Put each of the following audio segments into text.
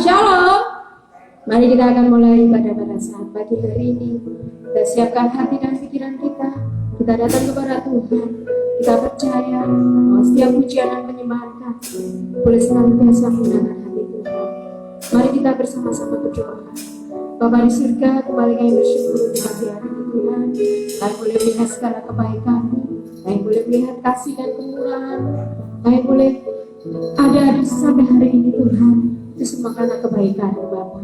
Shalom. Mari kita akan mulai ibadah pada saat pagi hari ini. Kita siapkan hati dan pikiran kita. Kita datang kepada Tuhan. Kita percaya bahwa setiap pujian dan penyembahan kami boleh senantiasa menggunakan hati Tuhan. Mari kita bersama-sama berdoa. Bapa di surga, kembali kami bersyukur di pagi hari ini Tuhan. Kami boleh melihat segala kebaikan-Mu. Kami boleh melihat kasih dan kemurahan. Kami boleh ada sampai hari ini Tuhan. Itu semua karena kebaikan-Mu Bapa.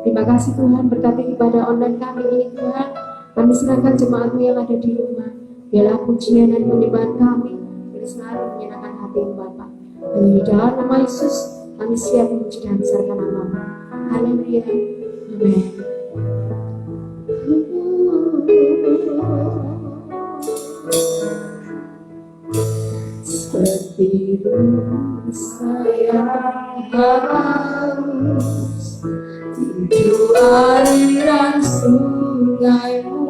Terima kasih Tuhan, berkati ibadah online kami ini Tuhan. Kami serahkan jemaat-Mu yang ada di rumah. Biarlah pujian dan penyembahan kami biar selalu menyenangkan hati-Mu Bapa. Dan di dalam nama Yesus kami siap memuji dan besarkan nama-Mu. Haleluya. Amin. Seperti saya haus tujuh aliran sungai-Mu,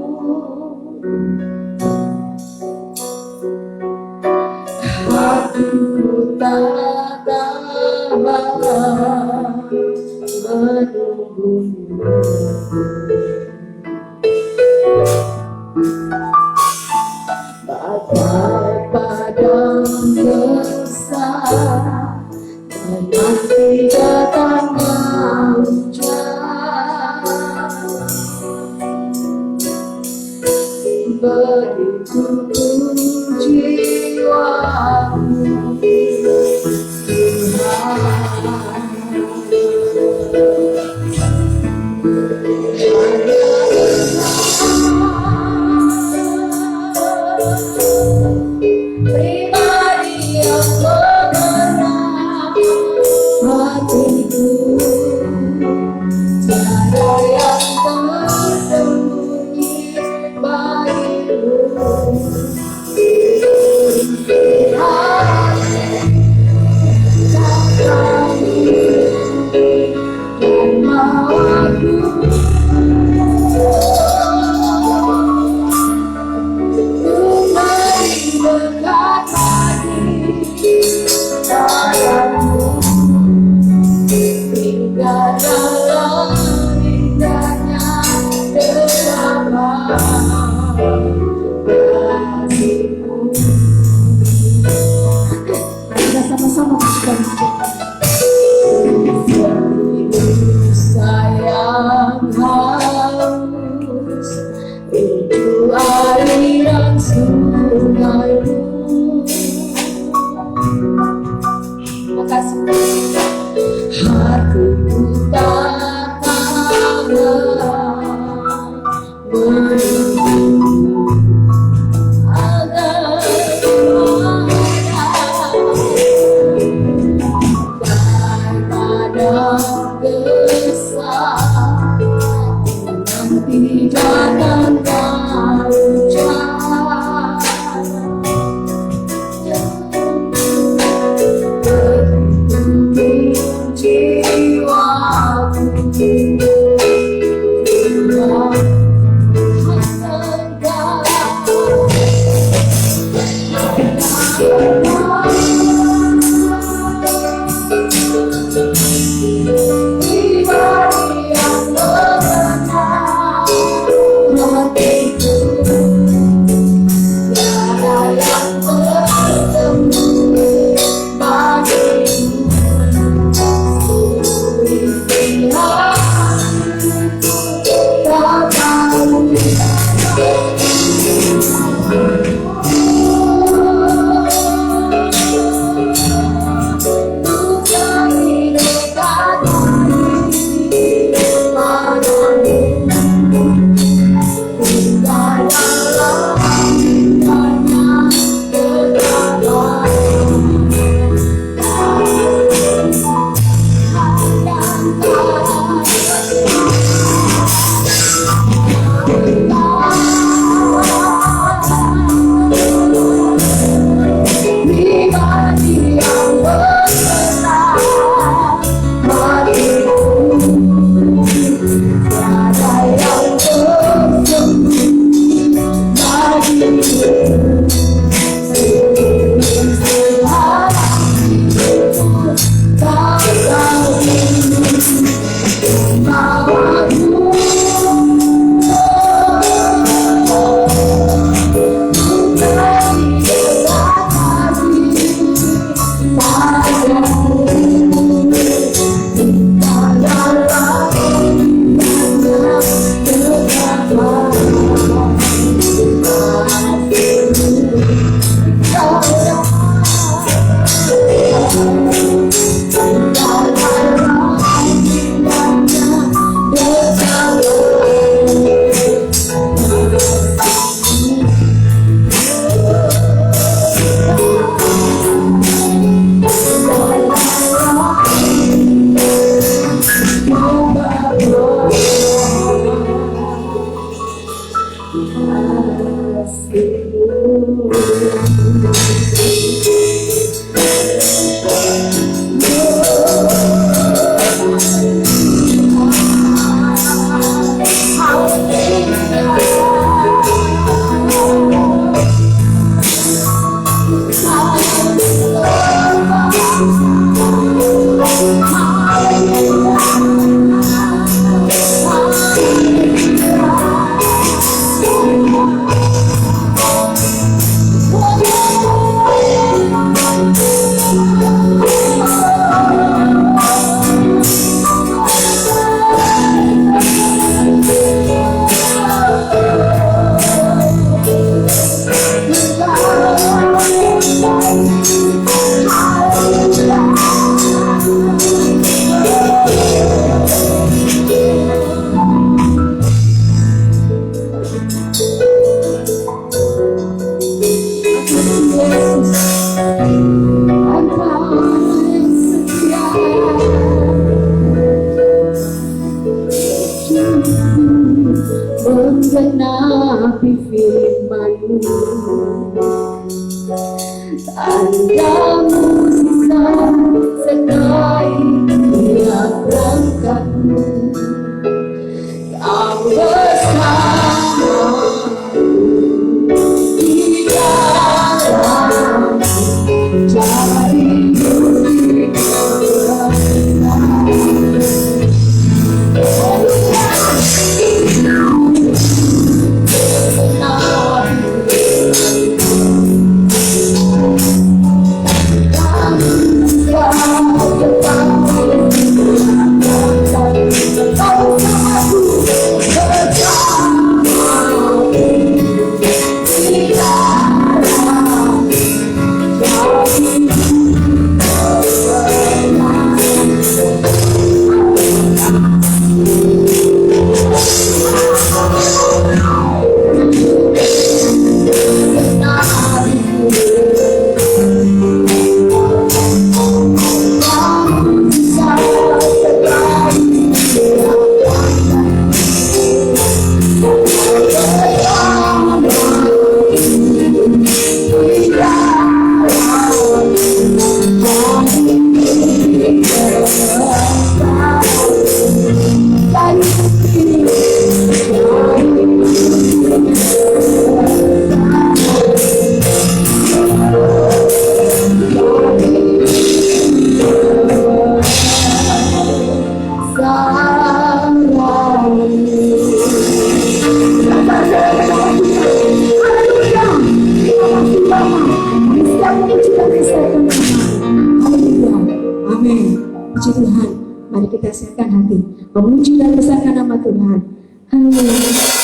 hatiku tak tahan menunggu-Mu. Bagai padang besar menanti datangnya hujan, begitu jiwamu pribadi yang mengenal hatiku, tiada yang tersembunyi bagimu. Dan mau aku kembali dekat lagi padamu, hingga dalam indahnya bersama kasih-Mu. Kita sama-sama menyanyikan sayang haus itu aliran sungai-Mu. Makasih. Hatiku tak tahan menunggu agar daripada besar menanti datangnya hujan, begitu jiwa meresapi firman-Mu. Tanda mukjizat sertai tiap langkah-Mu. Kau bersama di dalam jalan hidup memuji dan besarkan nama Tuhan. Haleluya.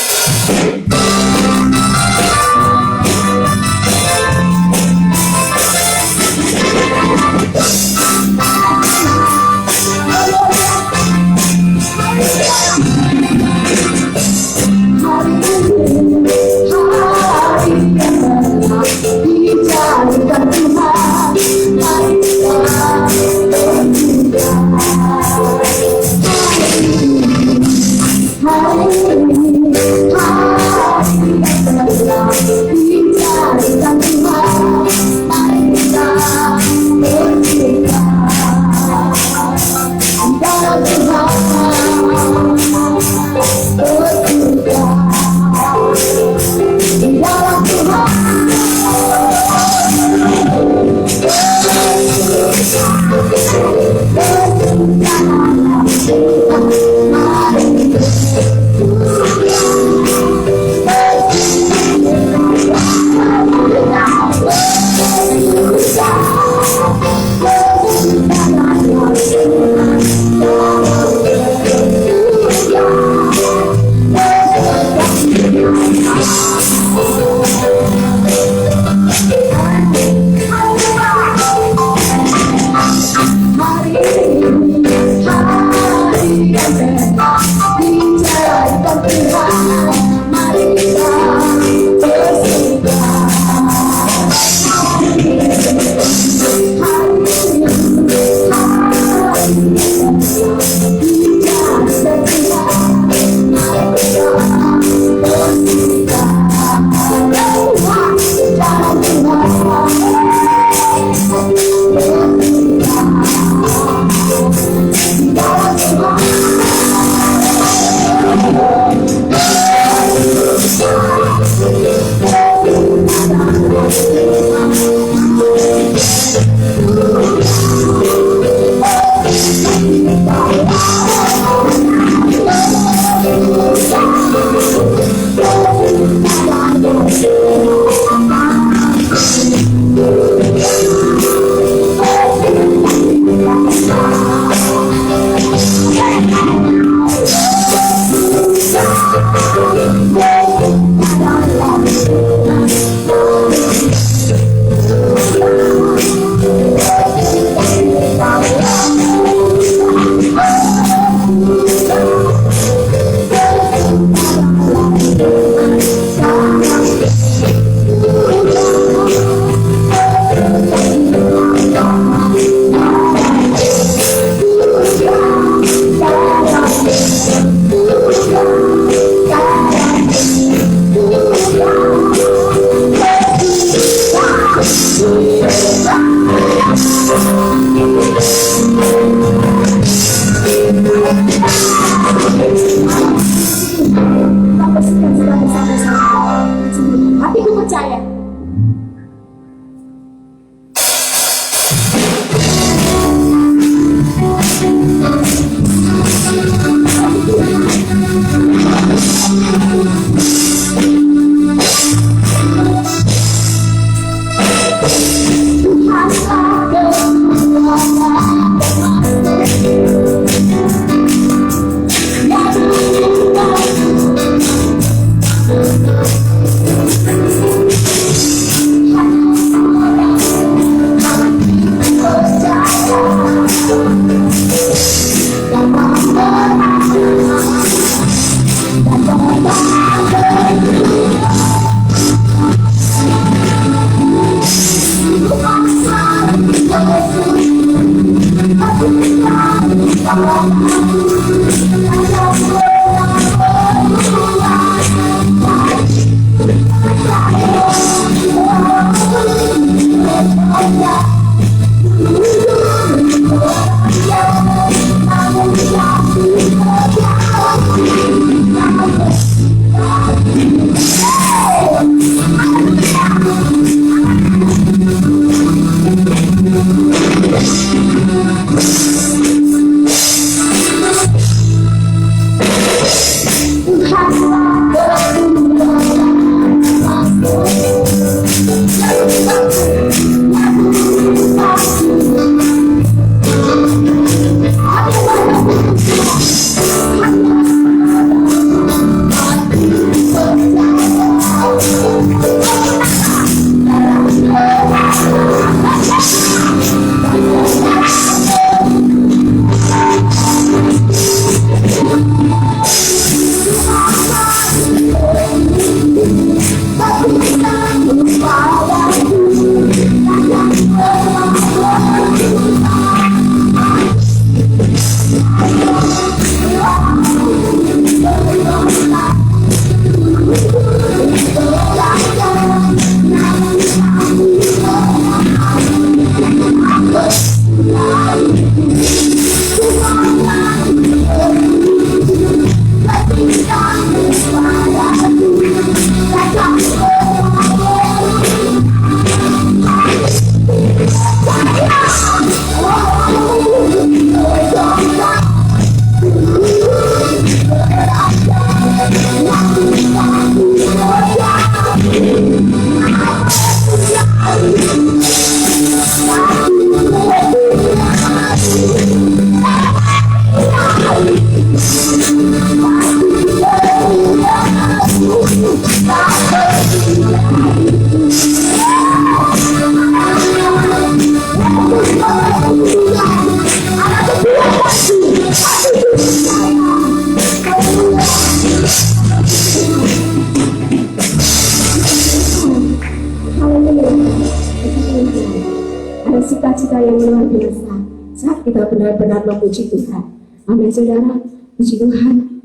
Sukacita yang luar biasa saat kita benar-benar memuji Tuhan. Amin saudara, puji Tuhan.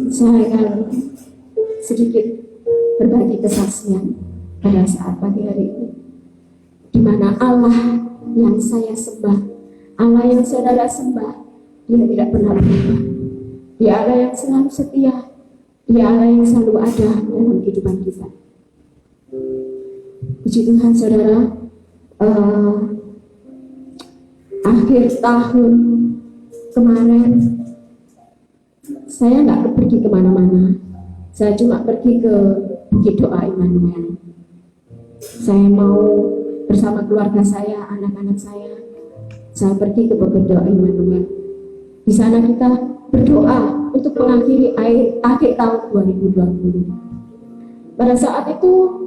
Saya akan sedikit berbagi kesaksian pada saat pagi hari ini, di mana Allah yang saya sembah, Allah yang saudara sembah, Dia tidak pernah berubah. Dia Allah yang selalu setia, Dia Allah yang selalu ada dalam kehidupan kita. Puji Tuhan saudara, akhir tahun kemarin saya nggak pergi kemana-mana, saya cuma pergi ke Bukit Doa Immanuel. Saya mau bersama keluarga saya, anak-anak saya pergi ke Bukit Doa Immanuel. Di sana kita berdoa untuk mengakhiri akhir tahun 2020. Pada saat itu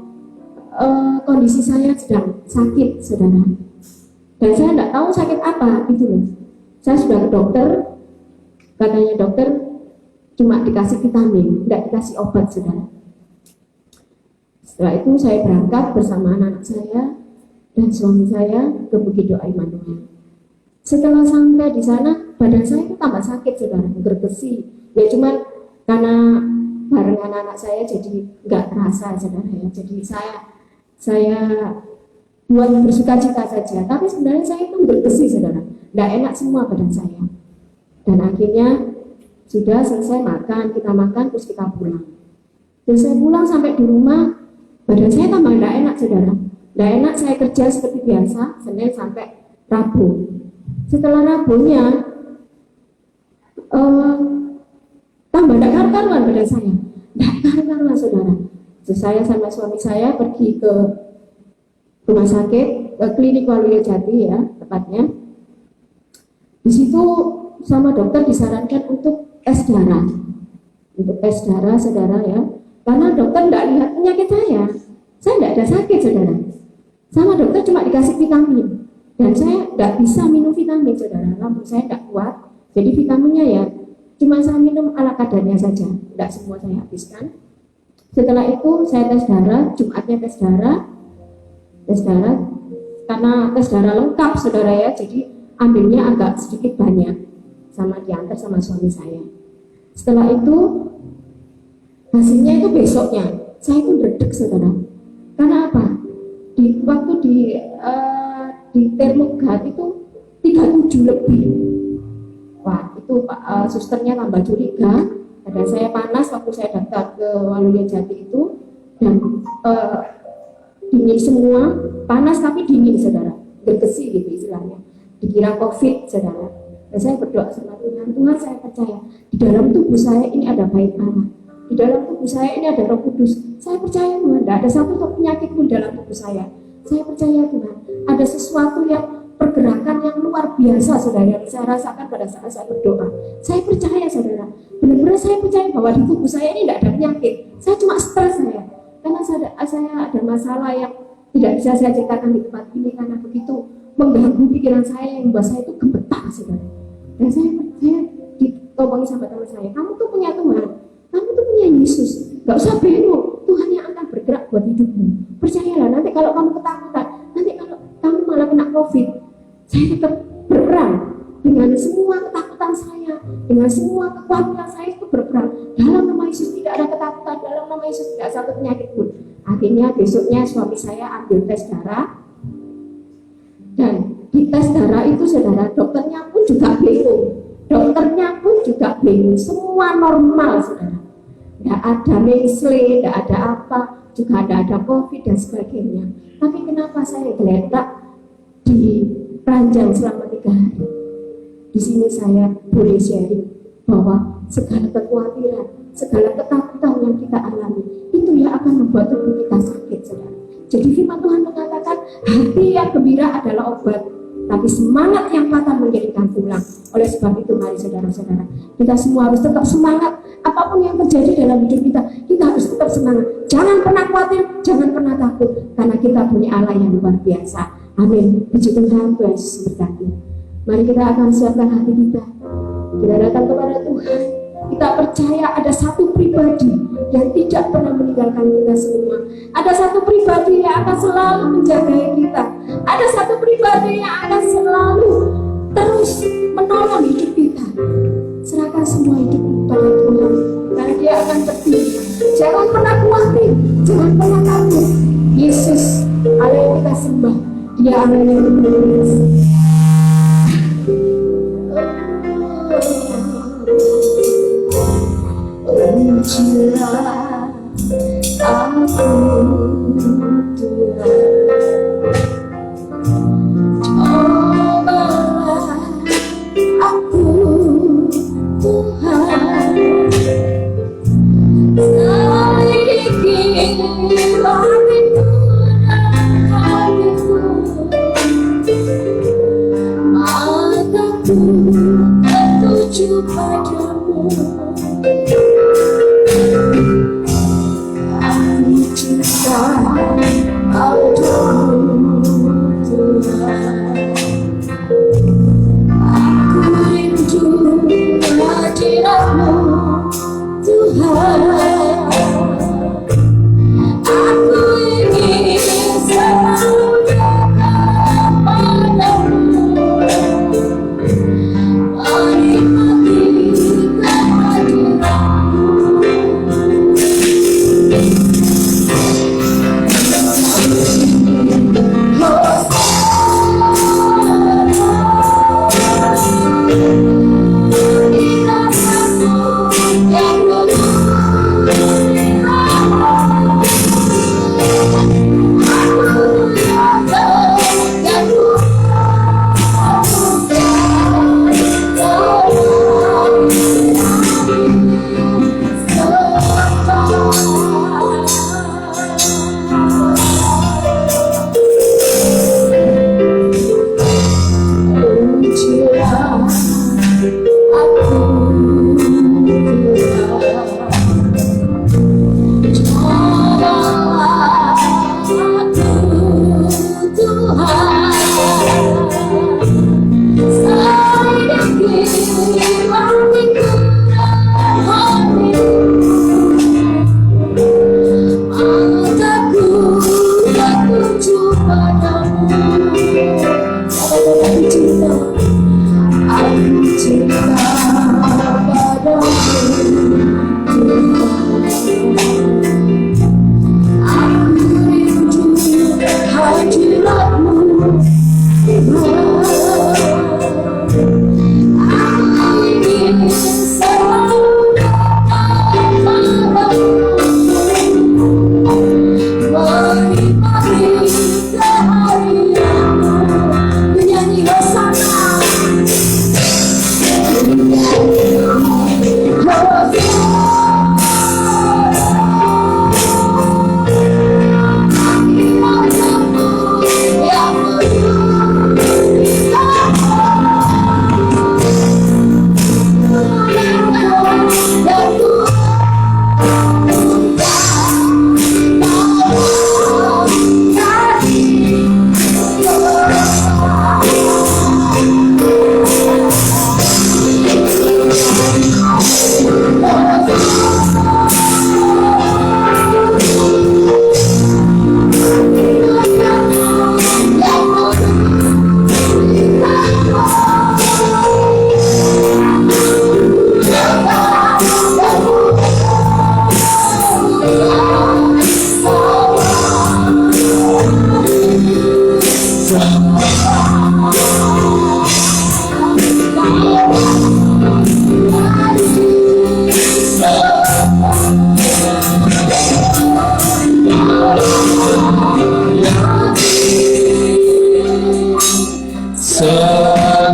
kondisi saya sedang sakit saudara, dan saya tidak tahu sakit apa gitu loh. Saya sudah ke dokter, katanya dokter cuma dikasih vitamin, tidak dikasih obat saudara. Setelah itu saya berangkat bersama anak saya dan suami saya ke Bukit Doa Immanuel. Setelah sampai di sana, badan saya itu tambah sakit saudara, gergesi. Ya cuman karena bareng anak-anak saya jadi nggak terasa saudara ya. Jadi saya buat bersuka cita saja, tapi sebenarnya saya itu bergesi saudara, tidak enak semua badan saya. Dan akhirnya sudah selesai makan, kita makan terus kita pulang. Terus saya pulang sampai di rumah, badan saya tambah tidak enak saudara, tidak enak. Saya kerja seperti biasa, Senin sampai Rabu. Setelah Rabunya tambah tidak karuan badan saya, tidak karuan saudara. Terus saya sama suami saya pergi ke rumah sakit, ke klinik Waluyo Jati ya tepatnya. Di situ sama dokter disarankan untuk tes darah, saudara ya. Karena dokter tidak lihat penyakit saya tidak ada sakit saudara. Sama dokter cuma dikasih vitamin, dan saya tidak bisa minum vitamin saudara, lambung saya tidak kuat. Jadi vitaminnya ya cuma saya minum ala kadarnya saja, tidak semua saya habiskan. Setelah itu saya tes darah, Jumatnya tes darah. karena tes darah lengkap saudara ya, jadi ambilnya agak sedikit banyak, sama diantar sama suami saya. Setelah itu hasilnya itu besoknya saya itu redek saudara. Karena apa? Waktu di termogat itu 37 lebih. Wah itu susternya tambah curiga. Ada saya panas waktu saya daftar ke Waluya Jati itu, dan dingin semua, panas tapi dingin saudara, gergesi gitu istilahnya, dikira COVID saudara. Dan saya berdoa sama Tuhan, Tuhan saya percaya di dalam tubuh saya ini ada bait Allah, di dalam tubuh saya ini ada Roh Kudus. Saya percaya Tuhan, tidak ada satu penyakit pun dalam tubuh saya. Saya percaya Tuhan, ada sesuatu yang pergerakan yang luar biasa saudara yang saya rasakan pada saat saya berdoa. Saya percaya saudara, benar-benar saya percaya bahwa di tubuh saya ini tidak ada penyakit. Saya cuma stres saya, karena saya ada masalah yang tidak bisa saya ceritakan di tempat ini, karena begitu mengganggu pikiran saya yang membuat saya itu gemetar saudara. Dan saya ditolongi sama teman saya, kamu tuh punya Tuhan, kamu tuh punya Yesus, gak usah bingung, Tuhan yang akan bergerak buat hidupmu. Percayalah, nanti kalau kamu ketakutan, nanti kalau kamu malah kena COVID, saya tetap berperang dengan semua ketakutan saya, dengan semua kekhawatiran saya itu berperang. Dalam nama Yesus tidak ada ketakutan, dalam nama Yesus tidak satu penyakit pun. Akhirnya besoknya suami saya ambil tes darah, dan di tes darah itu saudara, dokternya pun juga bingung, semua normal saudara, tidak ada measles, tidak ada apa, juga tidak ada COVID dan sebagainya. Tapi kenapa saya geletak di ranjang selama 3 hari? Di sini saya boleh sharing bahwa segala kekhawatiran, segala ketakutan yang kita alami itu yang akan membuat tubuh kita sakit saudara. Jadi firman Tuhan mengatakan hati yang gembira adalah obat, tapi semangat yang patah menjadikan tulang. Oleh sebab itu mari saudara-saudara, kita semua harus tetap semangat. Apapun yang terjadi dalam hidup kita, kita harus tetap semangat. Jangan pernah khawatir, jangan pernah takut, karena kita punya Allah yang luar biasa. Amin. Puji Tuhan, Tuhan Yesus berkati. Mari kita akan siapkan hati kita datang kepada Tuhan. Kita percaya ada satu pribadi yang tidak pernah meninggalkan kita semua. Ada satu pribadi yang akan selalu menjaga kita. Ada satu pribadi yang akan selalu terus menolong hidup kita. Serahkan semua hidup kepada Tuhan, karena Dia akan berdiri. Jangan pernah khawatir, jangan pernah takut. Yesus Allah yang kita sembah, Dia Allah yang menolong. Ujilah aku Tuhan, cobalah aku Tuhan, selidiki hatiku dan hatiku, mataku tertuju padamu. Aku cinta padamu Tuhan, aku rindu hadiratmu Tuhan, aku ingin selalu dekat padamu, menikmati kehadiratmu.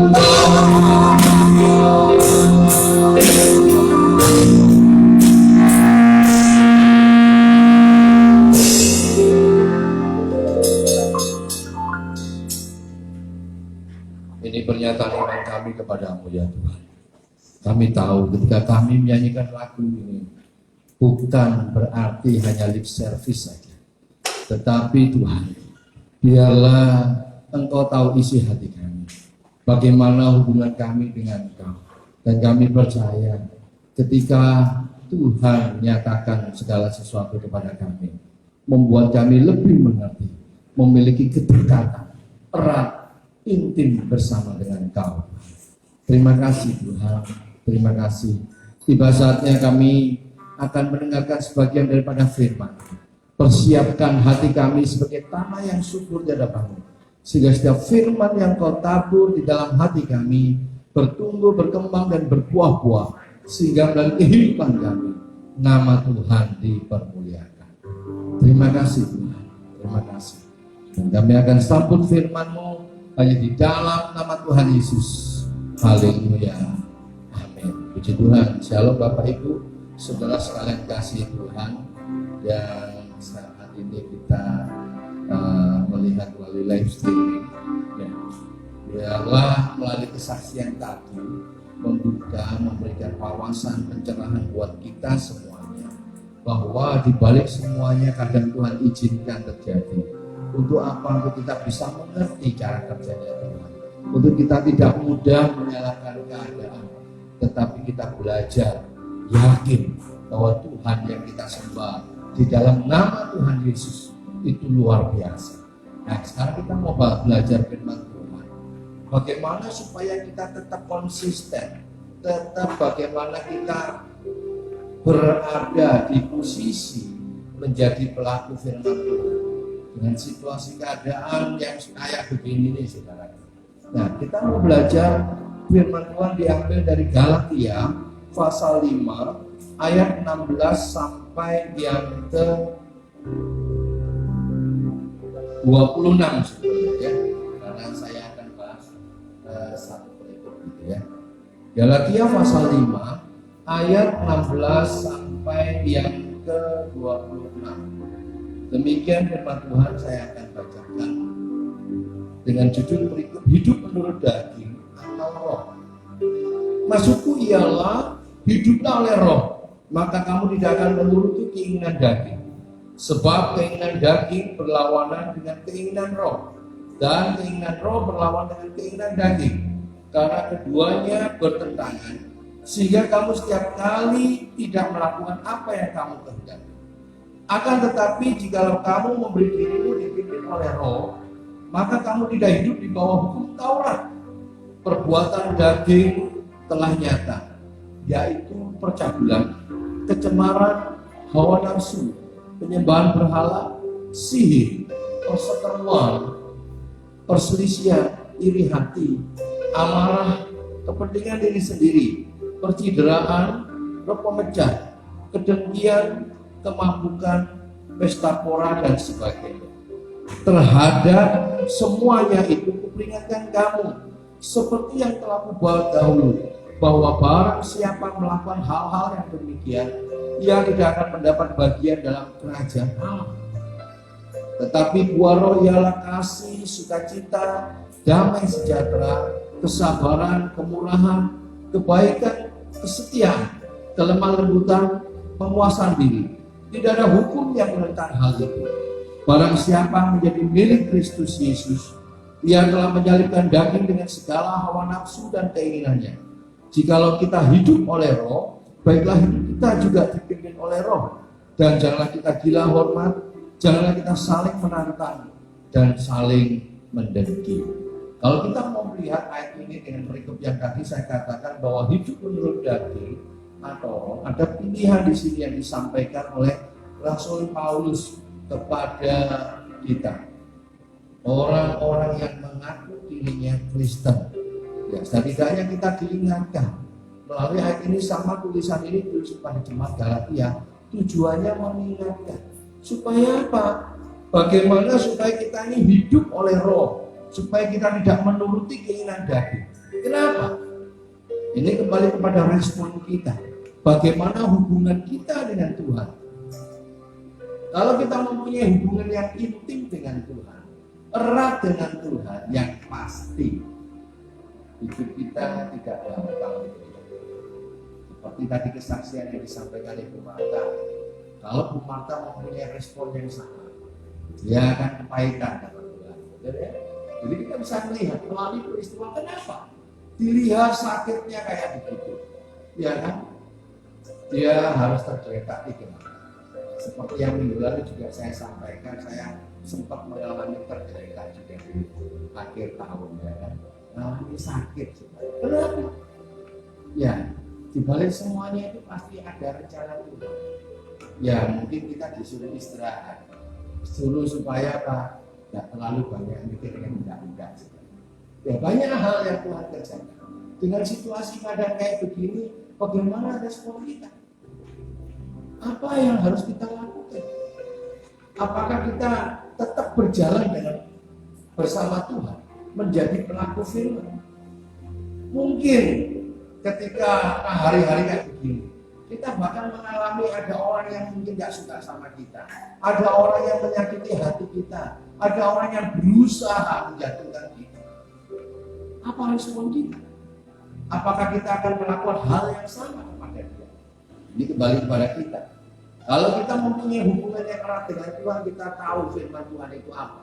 Ini pernyataan iman kami kepadamu ya Tuhan. Kami tahu ketika kami menyanyikan lagu ini bukan berarti hanya lip service saja. Tetapi Tuhan, biarlah Engkau tahu isi hati kami. Bagaimana hubungan kami dengan Engkau. Dan kami percaya ketika Tuhan menyatakan segala sesuatu kepada kami, membuat kami lebih mengerti, memiliki kedekatan erat, intim bersama dengan Engkau. Terima kasih Tuhan, terima kasih. Tiba saatnya kami akan mendengarkan sebagian daripada firman. Persiapkan hati kami sebagai tanah yang subur di hadapan-Mu, sehingga setiap firman yang Kau tabur di dalam hati kami bertumbuh, berkembang dan berbuah-buah, sehingga dalam kehidupan kami nama Tuhan dipermuliakan. Terima kasih Tuhan, terima kasih. Dan kami akan sambut firman-Mu hanya di dalam nama Tuhan Yesus. Haleluya, amin. Puji Tuhan. Shalom Bapak Ibu, saudara sekalian kasih Tuhan, yang saat ini kita melihat melalui live streaming. Ya. Biarlah melalui kesaksian tadi membuka, memberikan wawasan pencerahan buat kita semuanya, bahwa di balik semuanya kadang Tuhan izinkan terjadi. Untuk apa? Untuk kita bisa mengerti cara kerjanya Tuhan. Untuk kita tidak mudah menyalahkan keadaan, tetapi kita belajar yakin bahwa Tuhan yang kita sembah di dalam nama Tuhan Yesus itu luar biasa. Nah, sekarang kita mau belajar firman Tuhan. Bagaimana supaya kita tetap konsisten, tetap bagaimana kita berada di posisi menjadi pelaku firman Tuhan dengan situasi keadaan yang kayak begini nih saudara. Nah, kita mau belajar firman Tuhan diambil dari Galatia pasal 5 ayat 16 sampai yang ke 26 sebenarnya ya. Karena saya akan bahas satu berikut gitu ya. Galatia pasal 5 ayat 16 sampai yang ke 26. Demikian firman Tuhan saya akan bacakan dengan judul berikut, hidup menurut daging atau roh. Maksudku ialah hiduplah oleh roh, maka kamu tidak akan menuruti keinginan daging. Sebab keinginan daging berlawanan dengan keinginan roh, dan keinginan roh berlawan dengan keinginan daging, karena keduanya bertentangan, sehingga kamu setiap kali tidak melakukan apa yang kamu kehendaki. Akan tetapi jikalau kamu memberi dirimu dipimpin oleh roh, maka kamu tidak hidup di bawah hukum Taurat. Perbuatan daging telah nyata, yaitu percabulan, kecemaran, hawa nafsu, penyembahan berhala, sihir, perseteruan, perselisihan, iri hati, amarah, kepentingan diri sendiri, percideraan, roh pemecah, kedengkian, kemampukan, pesta pora dan sebagainya. Terhadap semuanya itu kuperingatkan kamu, seperti yang telah kubuat dahulu, bahwa barang siapa melakukan hal-hal yang demikian, ia tidak akan mendapat bagian dalam kerajaan Allah. Tetapi buah roh ialah kasih, sukacita, damai sejahtera, kesabaran, kemurahan, kebaikan, kesetiaan, kelemah lembutan, penguasaan diri. Tidak ada hukum yang menentang hal itu. Barang siapa menjadi milik Kristus Yesus, ia telah menyalibkan daging dengan segala hawa nafsu dan keinginannya. Jikalau kita hidup oleh roh, baiklah hidup kita juga dipimpin oleh roh. Dan janganlah kita gila hormat, janganlah kita saling menantang dan saling mendengki. Kalau kita mau melihat ayat ini dengan perikop yang tadi saya katakan bahwa hidup menurut daging atau ada pilihan di sini yang disampaikan oleh Rasul Paulus kepada kita, orang-orang yang mengaku dirinya Kristen. Ya, setidaknya kita diingatkan melalui ayat ini, sama tulisan ini tulis kepada jemaat Galatia, tujuannya mengingatkan supaya apa? Bagaimana supaya kita ini hidup oleh roh, supaya kita tidak menuruti keinginan daging. Ini kembali kepada respon kita. Bagaimana hubungan kita dengan Tuhan? Kalau kita mempunyai hubungan yang intim dengan Tuhan, erat dengan Tuhan, yang pasti hidup kita tidak gampang. Seperti tadi kesaksian yang disampaikan Ibu Marta. Kalau Bu Marta mempunyai respon yang sama, dia akan kepahitan dengan Tuhan. Jadi kita bisa melihat melalui peristiwa kenapa dilihat sakitnya kayak begitu, ya kan? Dia harus tergeletak di gimana? Seperti yang minggu lalu juga saya sampaikan, saya sempat mengalami tergeletak juga di akhir tahun, ya kan? Mengalami sakit, kenapa? Ya, di balik semuanya itu pasti ada rencana Tuhan. Ya, mungkin kita disuruh istirahat, suruh supaya apa? Tidak terlalu banyak mikir yang tidak-tidak. Ya, banyak hal yang Tuhan kerjakan. Dengan situasi keadaan kayak begini, bagaimana respon kita? Apa yang harus kita lakukan? Apakah kita tetap berjalan dengan bersama Tuhan, menjadi pelaku firman? Mungkin ketika hari-hari kayak begini, kita bahkan mengalami ada orang yang mungkin tidak suka sama kita, ada orang yang menyakiti hati kita, ada orang yang berusaha menjatuhkan kita. Apa respon kita? Apakah kita akan melakukan hal yang sama kepada dia? Ini kembali kepada kita. Kalau kita mempunyai hubungan yang erat dengan Tuhan, kita tahu firman Tuhan itu apa.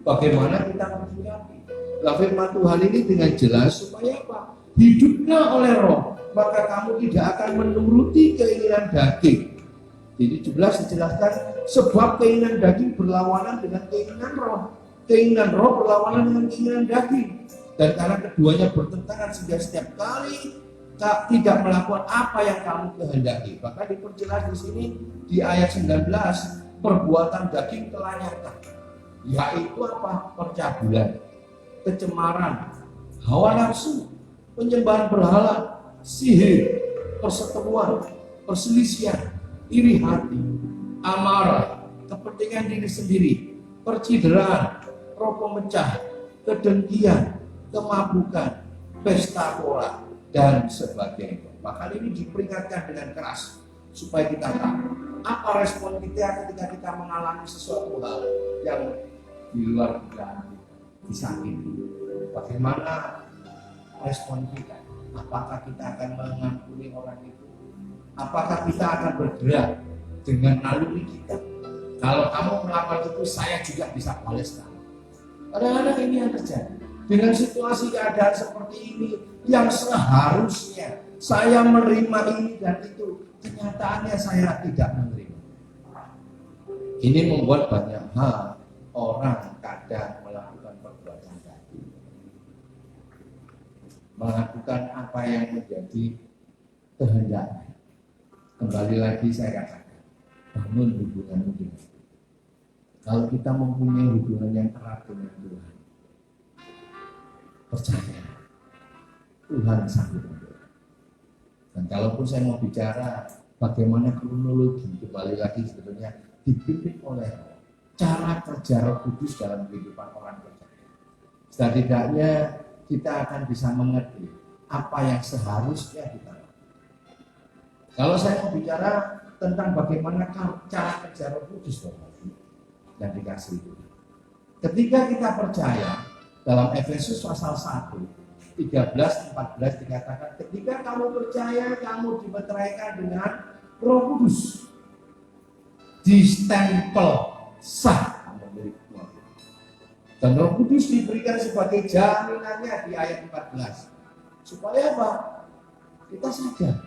Bagaimana kita menyikapi? Nah, firman Tuhan ini dengan jelas supaya apa? Hiduplah oleh Roh, maka kamu tidak akan menuruti keinginan daging. Jadi 17 dijelaskan, sebab keinginan daging berlawanan dengan keinginan Roh. Keinginan Roh berlawanan dengan keinginan daging. Dan karena keduanya bertentangan sehingga setiap kali tidak melakukan apa yang kamu kehendaki. Bahkan diperjelas di sini di ayat 19, perbuatan daging telah nyata, yaitu apa? Percabulan, kecemaran, hawa nafsu, penyembahan berhala, sihir, perseteruan, perselisihan, iri hati, amarah, kepentingan diri sendiri, percideraan, roh pemecah, kedengkian, kemabukan, pesta pora, dan sebagainya. Bahkan ini diperingatkan dengan keras supaya kita tahu apa respon kita ketika kita mengalami sesuatu hal yang di luar dugaan, disakiti. Bagaimana respon kita? Apakah kita akan mengampuni orang itu? Apakah kita akan bergerak dengan naluri kita? Kalau kamu melakukan itu, saya juga bisa balas kamu. Kadang-kadang ini yang terjadi. Dengan situasi keadaan seperti ini, yang seharusnya saya menerima ini dan itu, kenyataannya saya tidak menerima. Ini membuat banyak hal orang kadang melakukan perbuatan tadi, melakukan apa yang menjadi kehendaknya. Kembali lagi saya katakan, bangun hubungan dengan Tuhan. Kalau kita mempunyai hubungan yang erat dengan Tuhan, percaya Tuhan sanggup membela. Dan kalaupun saya mau bicara bagaimana kronologi, kembali lagi sebetulnya dipimpin oleh cara kerja Roh Kudus dalam kehidupan orang percaya. Setidaknya kita akan bisa mengerti apa yang seharusnya kita lakukan. Kalau saya mau bicara tentang bagaimana cara kerja Roh Kudus dan dikasih itu, ketika kita percaya, dalam Efesus pasal 1, 13-14 dikatakan, ketika kamu percaya, kamu dimeteraikan dengan Roh Kudus, distempel sah kamu milik Tuhan. Dan Roh Kudus diberikan sebagai jaminannya di ayat 14. Supaya apa? Kita sadar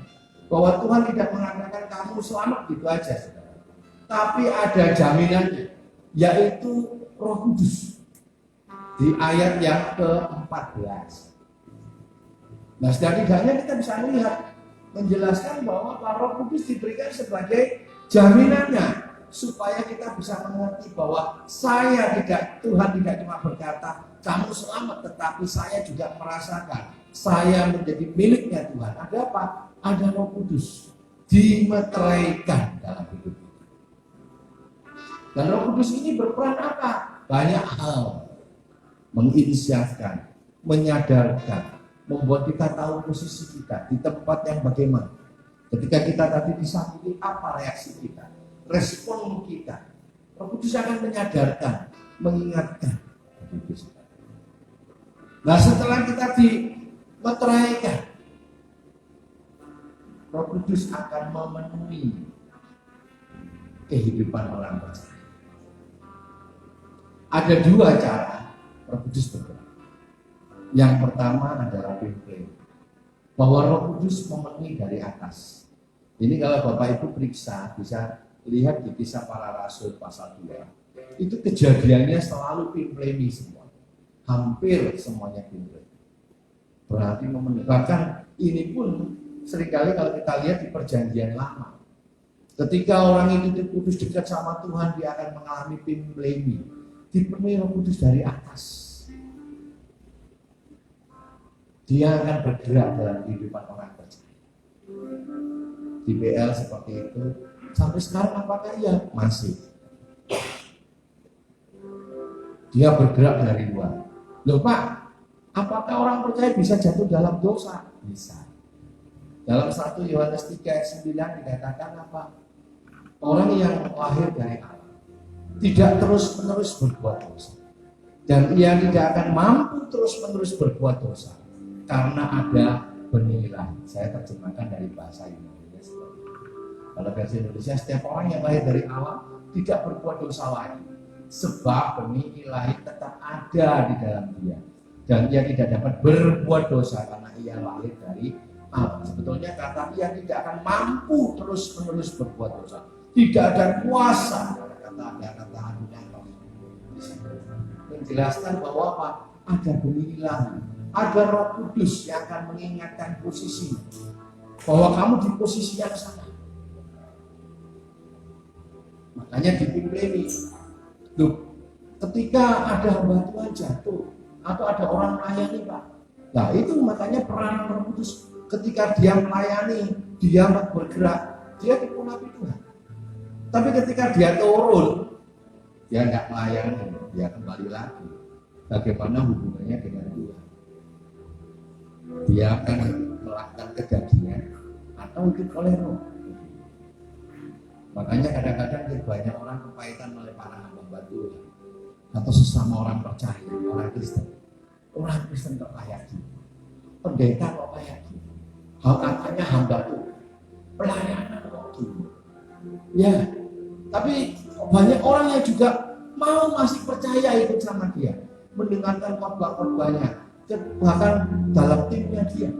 bahwa Tuhan tidak mengatakan kamu selamat gitu aja, saudara. Tapi ada jaminannya, yaitu Roh Kudus. Di ayat yang ke-14. Nah, setidaknya kita bisa melihat, menjelaskan bahwa Roh Kudus diberikan sebagai jaminannya, supaya kita bisa mengerti bahwa Tuhan tidak cuma berkata kamu selamat, tetapi saya juga merasakan saya menjadi miliknya Tuhan. Ada apa? Ada Roh Kudus dimeteraikan dalam hidup kita. Dan Roh Kudus ini berperan apa? Banyak hal. Menginisiatkan, menyadarkan, membuat kita tahu posisi kita di tempat yang bagaimana. Ketika kita tadi disakiti, apa reaksi kita, respon kita. Roh Kudus akan menyadarkan, mengingatkan. Nah, setelah kita dimeteraikan, Roh Kudus akan memenuhi kehidupan orang percaya. Ada dua cara Roh Kudus bergerak. Yang pertama adalah pimpin, bahwa Roh Kudus memenuhi dari atas. Ini kalau Bapak Ibu periksa, bisa lihat di Kisah Para Rasul pasal 2. Itu kejadiannya selalu pimpin semua. Hampir semuanya pimpin. Berarti memenuhi. Bahkan ini pun seringkali kalau kita lihat di perjanjian lama, ketika orang itu kudus dekat sama Tuhan, dia akan mengalami pimpin, dipenuhi Roh Kudus dari atas. Dia akan bergerak dalam kehidupan orang percaya. Di PL seperti itu. Sampai sekarang apakah iya? Masih. Dia bergerak dari luar. Loh Pak, apakah orang percaya bisa jatuh dalam dosa? Bisa. Dalam 1 Yohanes 3 ayat 9 dikatakan apa? Orang yang lahir dari Allah tidak terus-menerus berbuat dosa. Dan ia tidak akan mampu terus-menerus berbuat dosa karena ada benih ilahi. Saya terjemahkan dari bahasa Indonesia. Kalau versi Indonesia, setiap orang yang lahir dari Allah tidak berbuat dosa lagi, sebab benih ilahi tetap ada di dalam dia, dan ia tidak dapat berbuat dosa karena ia lahir dari Allah. Sebetulnya kata ia tidak akan mampu terus-menerus berbuat dosa. Tidak ada kuasa, ada kata argumentatif menjelaskan bahwa apa? Ada benih ilahi, ada Roh Kudus yang akan mengingatkan posisi, bahwa kamu di posisi yang salah. Makanya dipimpin. Loh, ketika ada hamba Tuhan jatuh atau ada orang melayani Pak, nah itu makanya peran Roh Kudus. Ketika dia melayani, dia bergerak, dia dipenuhi Tuhan. Tapi ketika dia turun, dia tidak melayani, dia kembali lagi. Bagaimana hubungannya dengan Tuhan? Dia akan melakukan kegagihan atau hidup oleh Roh. Makanya kadang-kadang banyak orang kepahitan oleh para hamba Tuhan atau sesama orang percaya, orang Kristen. Orang Kristen kok kayak gitu, pendeta kok kayak gitu, katanya hamba Tuhan, pelayanan kok gitu. Ya, tapi banyak orang yang juga mau masih percaya ikut sama dia, mendengarkan khotbah-khotbahnya, bahkan dalam timnya dia.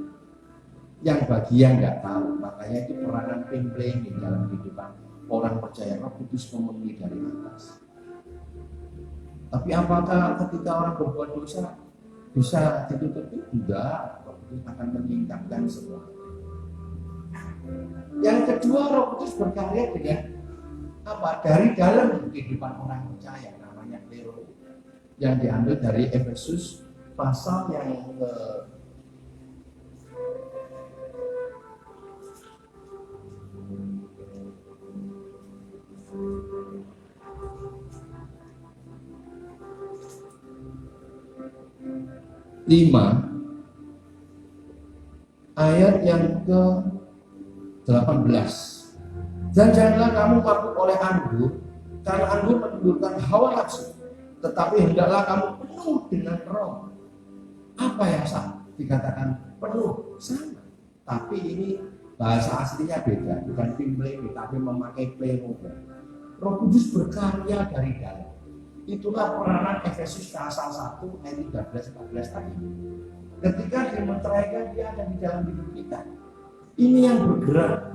Yang bagian nggak tahu, makanya itu peranan pimpin di dalam kehidupan orang percaya. Roh Kudus memenuhi dari atas. Tapi apakah ketika orang berbuat dosa bisa ditutupi? Tidak. Roh Kudus akan meningkatkan semua. Yang kedua, Roh Kudus berkarya dengan apa? Dari dalam kehidupan orang percaya, namanya klero, yang diambil dari Efesus pasal yang ke 5 ayat yang ke 18. Dan janganlah kamu mabuk oleh anggur, karena anggur menimbulkan hawa nafsu, tetapi hendaklah kamu penuh dengan Roh. Apa yang sama? Dikatakan penuh, sama. Tapi ini bahasa aslinya beda, bukan pimpin, tapi memakai pleroma. Roh Kudus berkarya dari dalam. Itulah peranan Efesus pasal 1 ayat 13-14 tadi. Ketika dimeteraikan, dia ada di dalam hidup kita. Ini yang bergerak,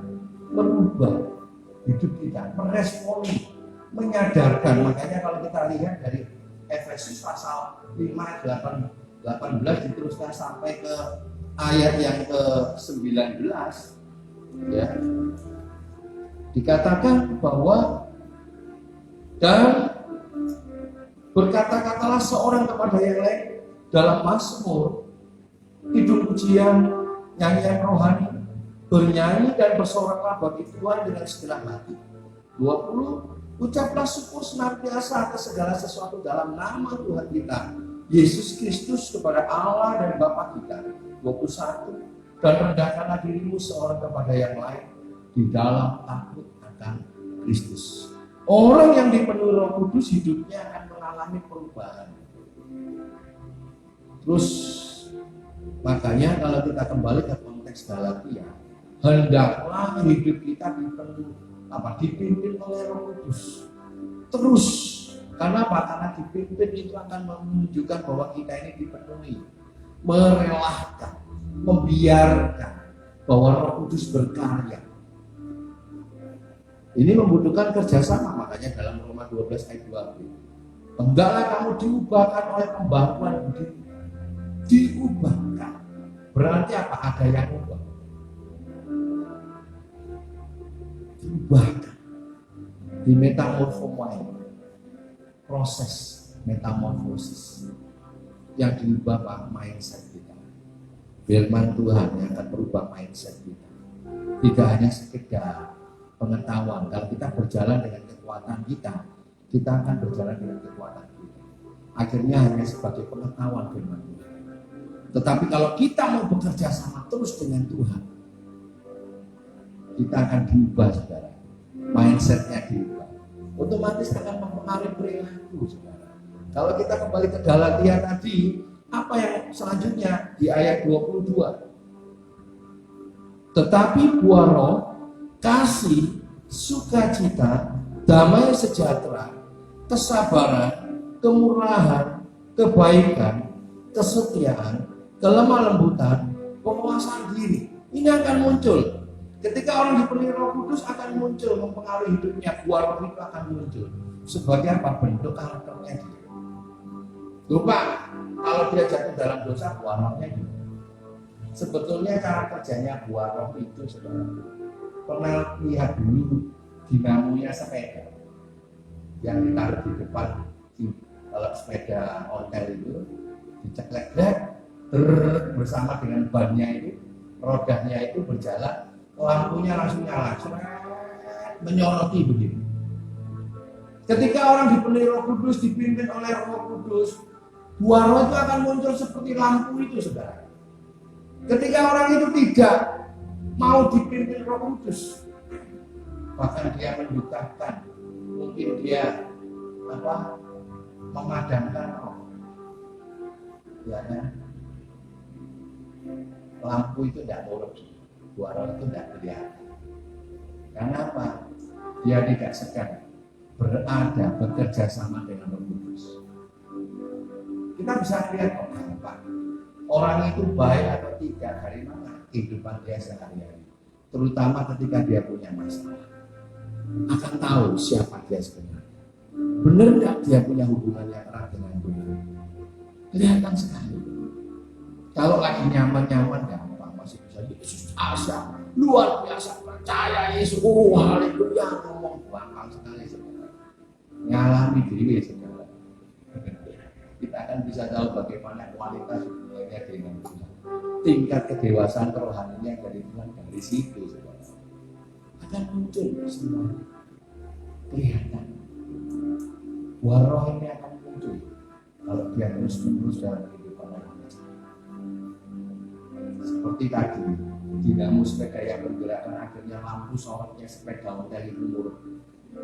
merubah hidup kita, meresponi, menyadarkan. Makanya kalau kita lihat dari Efesus pasal 5-18 diteruskan sampai ke ayat yang ke-19, ya, dikatakan bahwa dan berkata-katalah seorang kepada yang lain dalam mazmur, hidup pujian, nyanyian rohani, bernyanyi dan bersoraklah bagi Tuhan dengan segenap hati. 20, ucaplah syukur senantiasa atas segala sesuatu dalam nama Tuhan kita Yesus Kristus kepada Allah dan Bapa kita. 21. Dan rendahkanlah dirimu seorang kepada yang lain di dalam takut akan Kristus. Orang yang dipenuhi Roh Kudus hidupnya akan mengalami perubahan. Terus makanya kalau kita kembali ke konteks Galatia, hendaklah hidup kita dipimpin oleh Roh Kudus. Terus, karena apa? Karena dipimpin itu akan menunjukkan bahwa kita ini dipenuhi, merelakan, membiarkan bahwa Roh Kudus berkarya. Ini membutuhkan kerjasama, makanya dalam Roma 12 ayat 2b, hendaklah kamu diubahkan oleh pembaruan budi. Diubahkan, berarti apa? Ada yang ubah. Diubahkan, di metamorfosis, proses metamorfosis yang diubah Pak mindset kita. Firman Tuhan yang akan berubah mindset kita. Tidak hanya sekedar pengetahuan. Kalau kita berjalan dengan kekuatan kita akan berjalan dengan kekuatan kita. Akhirnya hanya sebagai pengetahuan firman Tuhan. Tetapi kalau kita mau bekerja sama terus dengan Tuhan, kita akan diubah, saudara. Mindsetnya diubah. Otomatis akan mempengaruhi perilaku, saudara. Kalau kita kembali ke Galatia tadi, apa yang selanjutnya di ayat 22? Tetapi buah roh, kasih, sukacita, damai sejahtera, kesabaran, kemurahan, kebaikan, kesetiaan, kelemah lembutan, penguasaan diri. Ini akan muncul. Ketika orang dipenuhi Roh Kudus akan muncul, mempengaruhi hidupnya. Buah roh itu akan muncul. Sebagai apa? Bentuk karakternya dia. Lupa, kalau dia jatuh dalam dosa, buah rohnya juga. Sebetulnya cara kerjanya buah roh itu, saudara, pernah lihat dulu dinamonya sepeda yang ditaruh di depan. Kalau sepeda ontel itu diceklek bersama dengan bannya itu, rodanya itu berjalan, lampunya langsung nyala, menyoroti begitu. Ketika orang dipenuhi Roh Kudus, dipimpin oleh Roh Kudus, buah roh itu akan muncul seperti lampu itu, saudara. Ketika orang itu tidak mau dipimpin Roh Kudus, bahkan dia mendukakan, mungkin dia memadamkan roh, ya kan? Lampu itu tidak boleh, buah roh itu tidak kelihatan. Karena apa? Dia tidak sedang berada, bekerja sama dengan Roh Kudus. Kita bisa lihat kok gampang. Orang itu baik atau tidak dari mana kehidupan dia sehari-hari. Terutama ketika dia punya masalah. Akan tahu siapa dia sebenarnya. Benar nggak dia punya hubungan yang erat dengan Tuhan? Kelihatan sekali. Kalau lagi nyaman-nyaman gampang, masih bisa Yesus asa, luar biasa, percaya Yesus, haleluya, ngomong gampang sekali sebenarnya. Ngalami diri segala. Kita akan bisa tahu bagaimana kualitas hubungannya dengan Tuhan. Tingkat kedewasaan kerohaniannya dari Tuhan dari situ, saudara. Akan muncul semua kelihatan. Buah roh ini akan muncul kalau dia terus-menerus dalam kehidupan manusia. Seperti tadi, dinamo sepeda yang bergerak akhirnya lampu sorotnya sepeda ontel itu murah.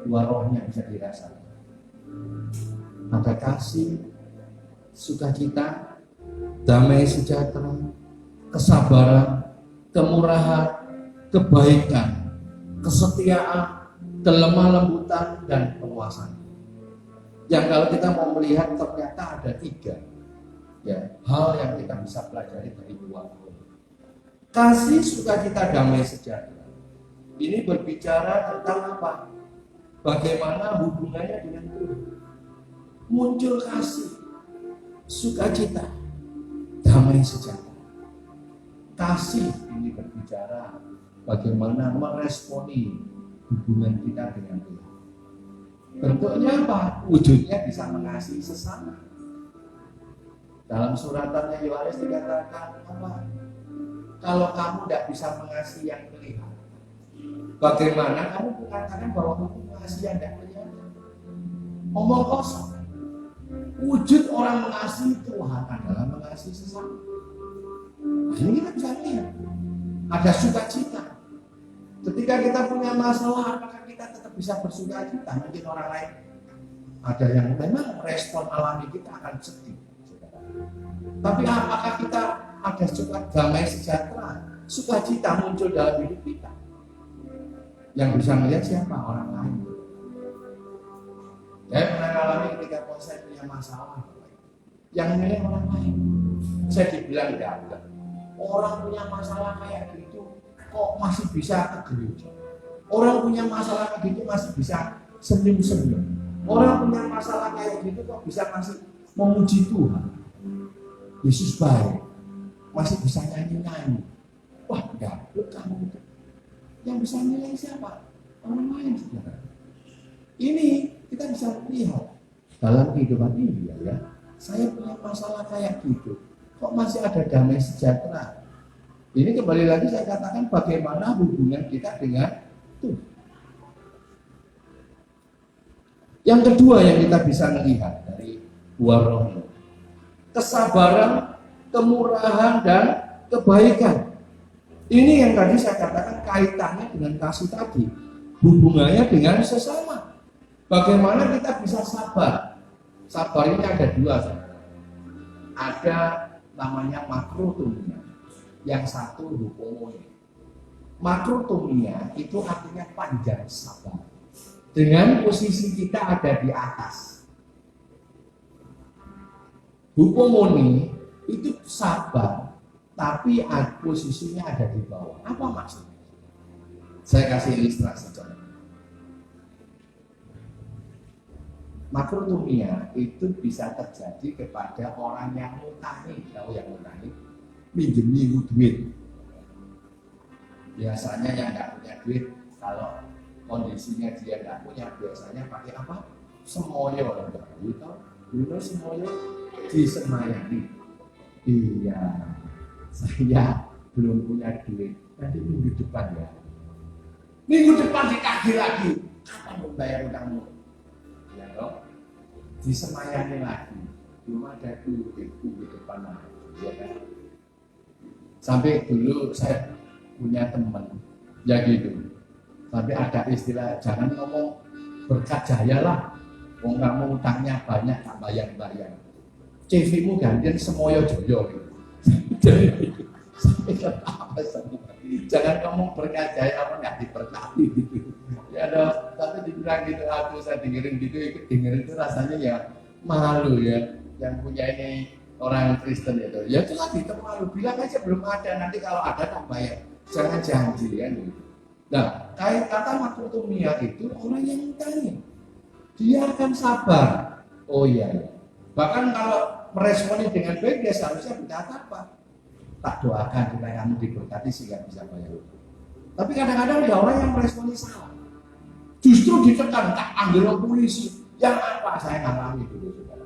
Buah rohnya bisa dirasakan. Ada kasih, sukacita, damai sejahtera, kesabaran, kemurahan, kebaikan, kesetiaan, kelemah lembutan, dan penguasaan. Yang kalau kita mau melihat ternyata ada 3 hal yang kita bisa pelajari dari buah roh. Kasih, sukacita, damai sejahtera. Ini berbicara tentang apa? Bagaimana hubungannya dengan Tuhan. Muncul kasih, sukacita, damai sejahtera. Kasih ini berbicara bagaimana meresponi hubungan kita dengan Tuhan. Bentuknya apa? Wujudnya bisa mengasihi sesama. Dalam suratannya Yohanes dikatakan apa? Kalau kamu tidak bisa mengasihi yang kelihatan, bagaimana kamu mengatakan bahwa kamu mengasihi yang tidak kelihatan? Omong kosong. Wujud orang mengasihi Tuhan adalah mengasihi sesama. Nah, ini kita bisa lihat. Ada sukacita. Ketika kita punya masalah, apakah kita tetap bisa bersukacita? Mungkin orang lain ada yang memang respon alami kita akan sedih. Tapi apakah kita ada damai sejahtera, sukacita muncul dalam hidup kita? Yang bisa melihat siapa? Orang lain. Saya pernah alami ketika saya punya masalah. Yang nilai orang lain. Saya dibilang gagah. Orang punya masalah kayak gitu, kok masih bisa ke gereja? Orang punya masalah kayak gitu masih bisa senyum-senyum. Orang punya masalah kayak gitu kok bisa masih memuji Tuhan. Yesus baik, masih bisa nyanyi-nyanyi. Wah, gabut kamu itu. Yang bisa nilai siapa? Orang lain, saudara. Ini kita bisa lihat dalam kehidupan ini ya. Saya punya masalah kayak gitu, kok masih ada damai sejahtera. Ini kembali lagi saya katakan bagaimana hubungan kita dengan Tuhan. Yang kedua yang kita bisa melihat dari buah roh ini, kesabaran, kemurahan, dan kebaikan. Ini yang tadi saya katakan kaitannya dengan kasih tadi, hubungannya dengan sesama. Bagaimana kita bisa sabar? Sabar ini ada dua, saudara. Ada namanya makrotomia, yang satu hupomonia. Makrotomia itu artinya panjang sabar. Dengan posisi kita ada di atas. Hupomoni itu sabar, tapi posisinya ada di bawah. Apa maksudnya? Saya kasih ilustrasi contoh. Makrotomia itu bisa terjadi kepada orang yang ngutangi, tahu yang ngutangi, minjemi duit. Biasanya yang nggak punya duit, kalau kondisinya dia nggak punya, biasanya pakai apa? Semoyo, gitu. Semoyo disemayani. Iya, saya belum punya duit. Nanti minggu depan ya. Minggu depan ditagih lagi. Kapan membayar utangmu? Ya dong. Disemayani lagi. Belum ada duit minggu depan lagi. Ya kan? Sampai dulu saya punya teman, ya gitu. Sampai ada istilah, jangan ngomong berkat jaya lah. Wong kamu utangnya banyak, tak bayar-bayar. CV-mu gantian semoyo joyo. Jadi, jangan ngomong berkat jaya, apa nggak diberkati gitu. Ya dong, tapi dibilang gitu, aku saya dengerin gitu, ikut dengerin itu rasanya ya malu ya. Yang punya ini orang Kristen itu, ya itu lagi malu. Bilang aja belum ada, nanti kalau ada tak bayar. Jangan janji kan gitu. Nah, kata makrotomia itu orang yang ngutangin, dia akan sabar. Oh iya. Bahkan kalau meresponi dengan baik, dia seharusnya berkata apa? Tak doakan supaya kamu diberkati sehingga bisa bayar. Tapi kadang-kadang ada orang yang meresponi salah. Justru ditekan, tak ambil polisi. Yang apa? Saya ngalami dulu, saudara.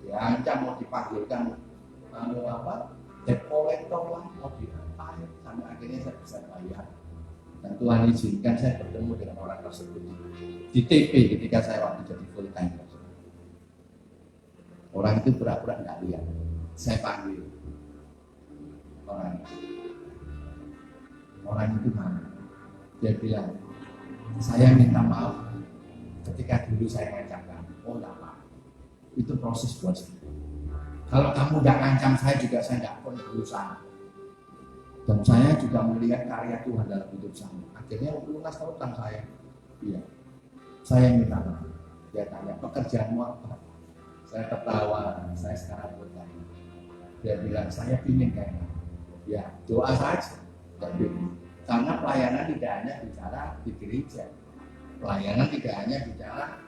Diancam mau dipanggilkan, debt collector lah, mau diapain, sampai akhirnya saya bisa bayar. Dan Tuhan izinkan saya bertemu dengan orang tersebut di TP ketika saya waktu jadi full time. Orang itu pura-pura nggak lihat. Saya panggil orang itu mana? Dia bilang, saya minta maaf ketika dulu saya ngancam kamu. Oh nggak apa. Itu proses buat saya. Kalau kamu nggak ngancam saya juga, saya nggak pernah berusaha. Dan saya juga melihat karya Tuhan dalam hidup saya. Akhirnya lunas tahu tentang saya. Iya. Saya minta maaf. Dia tanya, pekerjaanmu apa? Saya ketawa, saya sekarang bertanya. Dia bilang, saya ingin kayak ya, doa saja. Tapi, karena pelayanan tidak hanya bicara di gereja. Pelayanan tidak hanya bicara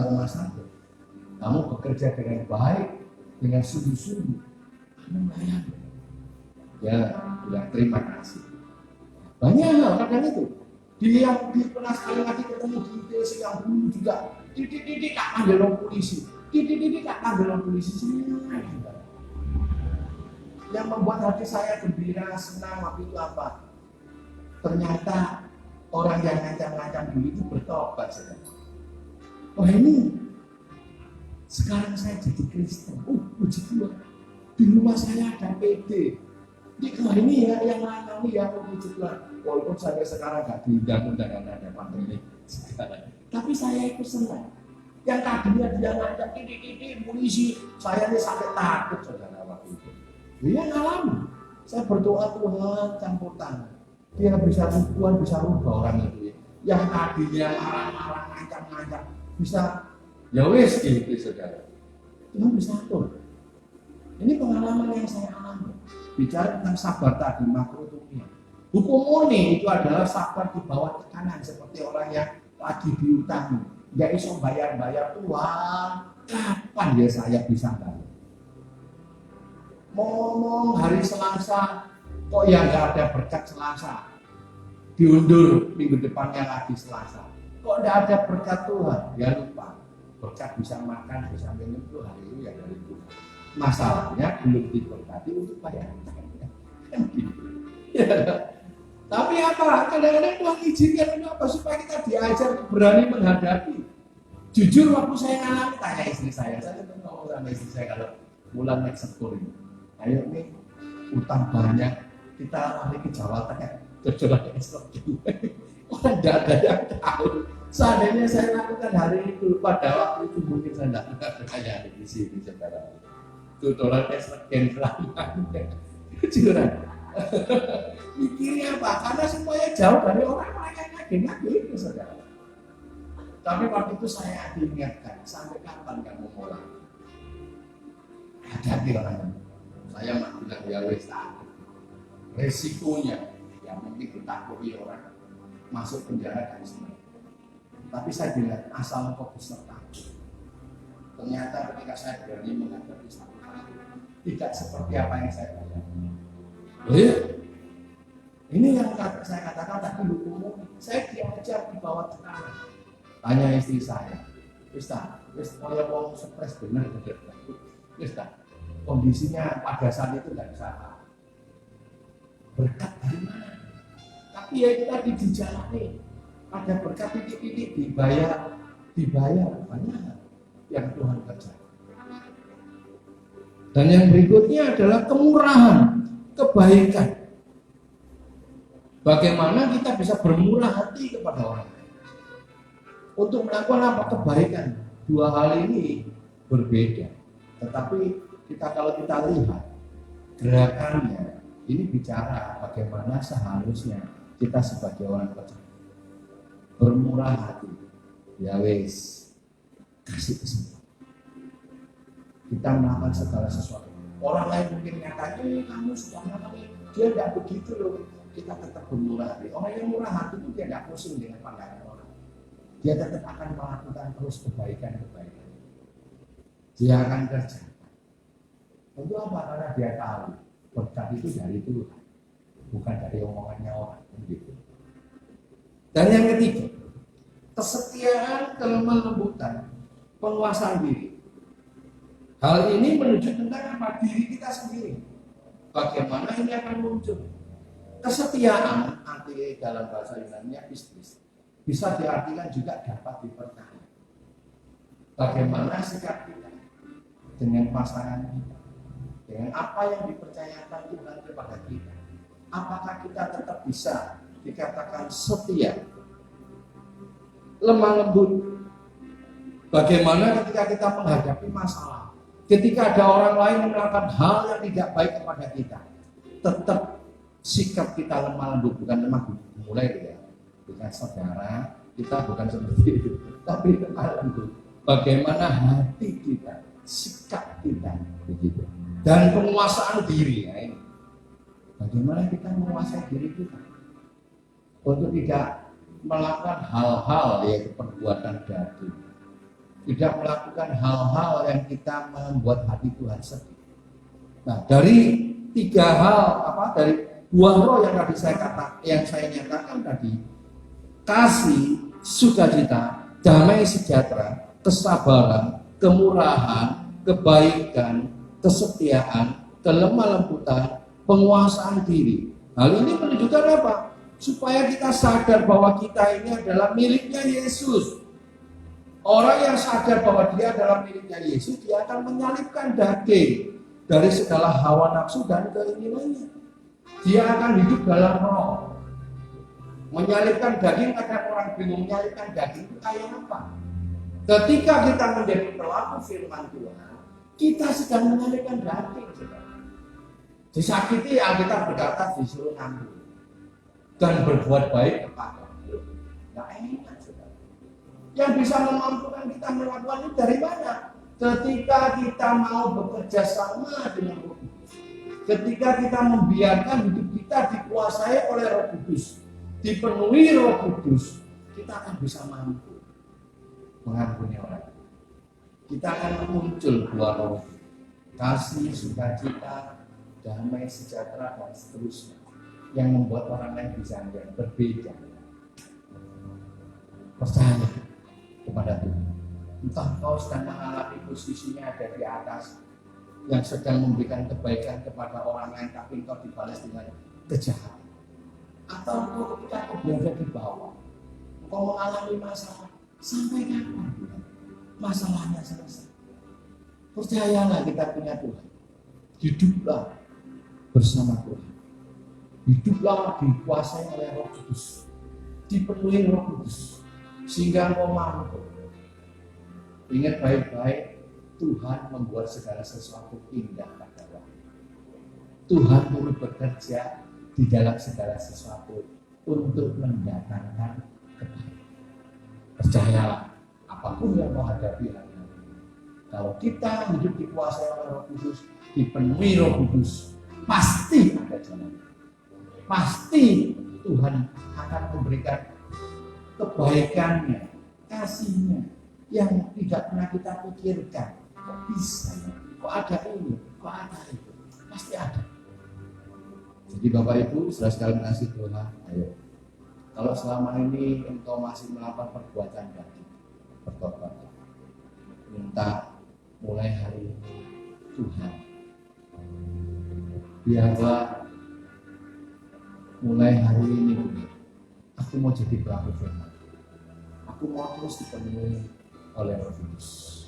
rumah sakit. Kamu bekerja dengan baik, dengan sungguh-sungguh. Kamu melayani. Ya, bilang terima kasih. Banyak hal kadang itu. Dia pernah sekali lagi ketemu di desa yang dulu juga. Titik tak panggil orang polisi. Titik tak panggil orang polisi. Yang membuat hati saya gembira, senang waktu itu apa? Ternyata orang yang ngancam-ngancam dulu itu bertobat. Oh ini Sekarang saya jadi Kristen. Puji Tuhan. Di rumah saya ada PD. Ini ya yang menangani ya, puji Tuhan. Walaupun sampai sekarang nggak diundang-undang karena ada pandemi sekarang. Tapi saya ikut senang. Yang tadinya dia ngajak ini polisi, saya ini sampai takut saudara waktu itu. Dia ngalamin. Saya berdoa Tuhan campur tangan. Dia Tuhan bisa rubah orang itu. Yang tadinya marah-marah, ngancam-ngancam, bisa ya wis gitu saudara. Tuhan bisa atur. Ini pengalaman yang saya alami. Bicara tentang sabar tadi makrotumia. Hukum murni itu adalah sabar di bawah tekanan seperti orang yang lagi diutangi. Nggak iso bayar-bayar, Tuhan, kapan ya saya bisa bayar? Ngomong hari Selasa, kok ya nggak ada berkat Selasa? Diundur minggu depannya lagi Selasa. Kok nggak ada berkat Tuhan? Ya lupa. Berkat bisa makan, bisa minum itu hari itu ya dari Tuhan. Masalahnya belum diberkati untuk bayar. Kan gitu. Ya. Tapi apa? Kadang-kadang Tuhan izinkan itu apa? Supaya kita diajar berani menghadapi. Jujur waktu saya ngalami, tanya istri saya tetap ngomong sama istri saya kalau bulan next ini. Ayo nih, utang banyak, kita lari ke Jawa Tengah, coba ekspor dulu. Orang tidak ada yang tahu. Seandainya saya lakukan hari itu, pada waktu itu mungkin saya tidak bertanya di sini saudara. Tutoran estrogen selamanya. Jujuran. Mikirnya apa? Karena semuanya jauh dari orang-orang yang lagi itu saudara. Tapi waktu itu saya diingatkan, sampai kapan kamu mulai? Hadapi orang itu. Saya bilang ya wis takut. Resikonya, ya mungkin ditakuti orang masuk penjara dan sebagainya. Tapi saya bilang asal kau bisa takut. Ternyata ketika saya berani menghadapi satu hal, tidak seperti apa yang saya bayangkan. Oh ya? Ini yang saya katakan tadi hukum. Saya diajar di bawah tekanan. Tanya istri saya, wis kalau mau stres benar, kondisinya pada saat itu nggak bisa apa. Berkat dari mana? Tapi ya itu tadi dijalani. Ada berkat titik-titik dibayar banyak yang Tuhan kerjakan. Dan yang berikutnya adalah kemurahan, kebaikan. Bagaimana kita bisa bermurah hati kepada orang lain untuk melakukan apa? Kebaikan. Dua hal ini berbeda. Tetapi kalau kita lihat gerakannya, ini bicara bagaimana seharusnya kita sebagai orang percaya bermurah hati. Ya wis, kasih kesempatan. Kita melakukan segala sesuatu. Orang lain mungkin nyatanya kamu sudah melakukan, dia tidak begitu loh. Kita tetap bermurah hati. Orang yang murah hati itu dia tidak pusing dengan pandangan orang. Dia tetap akan melakukan terus kebaikan-kebaikan. Dia akan kerja. Untuk apa? Karena dia tahu berkat itu dari Tuhan, bukan dari omongannya orang. Gitu. Dan yang ketiga, kesetiaan, kelemah lembutan, penguasaan diri. Hal ini menunjukkan tentang apa? Diri kita sendiri. Bagaimana ini akan muncul? Kesetiaan, arti dalam bahasa Yunani pistis, bisa diartikan juga dapat dipercaya. Bagaimana sikap kita dengan pasangan kita, dengan apa yang dipercayakan Tuhan kepada kita. Apakah kita tetap bisa dikatakan setia, lemah lembut? Bagaimana ketika kita menghadapi masalah, ketika ada orang lain melakukan hal yang tidak baik kepada kita, tetap sikap kita lemah lembut, bukan lemah mulai ya, bukan saudara, kita bukan seperti itu, tapi lemah lembut. Bagaimana hati kita, sikap kita, begitu. Dan penguasaan diri ya ini. Bagaimana kita menguasai diri kita untuk tidak melakukan hal-hal yaitu perbuatan daging, tidak melakukan hal-hal yang kita membuat hati Tuhan sedih. Nah, dari tiga hal dari buah roh yang tadi saya nyatakan tadi, kasih, sukacita, damai sejahtera, kesabaran, kemurahan, kebaikan, kesetiaan, kelemah lembutan, penguasaan diri. Hal ini menunjukkan apa? Supaya kita sadar bahwa kita ini adalah miliknya Yesus. Orang yang sadar bahwa dia adalah miliknya Yesus, dia akan menyalipkan daging dari segala hawa nafsu dan keinginannya. Dia akan hidup dalam roh. Menyalipkan daging, kadang orang bingung menyalipkan daging itu kayak apa. Ketika kita menjadi pelaku firman Tuhan, kita sedang menyalipkan daging. Disakiti ya kita berkata disuruh nanggung dan berbuat baik kepada dia. Nah, enak saudara. Yang bisa memampukan kita melakukan itu dari mana? Ketika kita mau bekerja sama dengan Roh Kudus. Ketika kita membiarkan hidup kita dikuasai oleh Roh Kudus, dipenuhi Roh Kudus, kita akan bisa mampu mengampuni orang. Kita akan muncul buah roh, kasih, sukacita, damai, sejahtera, dan seterusnya, yang membuat orang lain bisa berbeda. Percaya kepada Tuhan. Entah kau sedang mengalami posisinya ada di atas, yang sedang memberikan kebaikan kepada orang lain, tapi kau dibalas dengan kejahatan. Atau kau ketika kau berada di bawah, kau mengalami masalah, sampai kapan masalahnya selesai? Percayalah kita punya Tuhan. Hiduplah bersama Tuhan. Hiduplah dikuasai oleh Roh Kudus, dipenuhi Roh Kudus, sehingga kau mampu. Ingat baik-baik, Tuhan membuat segala sesuatu indah pada waktu. Tuhan turut bekerja di dalam segala sesuatu untuk mendatangkan kebaikan. Percayalah, apapun yang kau hadapi hari ini, kalau kita hidup dikuasai oleh Roh Kudus, dipenuhi Roh Kudus, pasti ada jalan. Pasti Tuhan akan memberikan kebaikannya, kasihnya yang tidak pernah kita pikirkan. Kok bisa ya? Kok ada ini? Kok ada itu? Pasti ada. Jadi Bapak Ibu, saudara sekalian kasih Tuhan, ayo. Kalau selama ini engkau masih melakukan perbuatan daging, bertobat, minta mulai hari ini Tuhan, biarlah mulai hari ini aku mau jadi pelaku firman. Aku mau terus dipenuhi oleh Roh Kudus.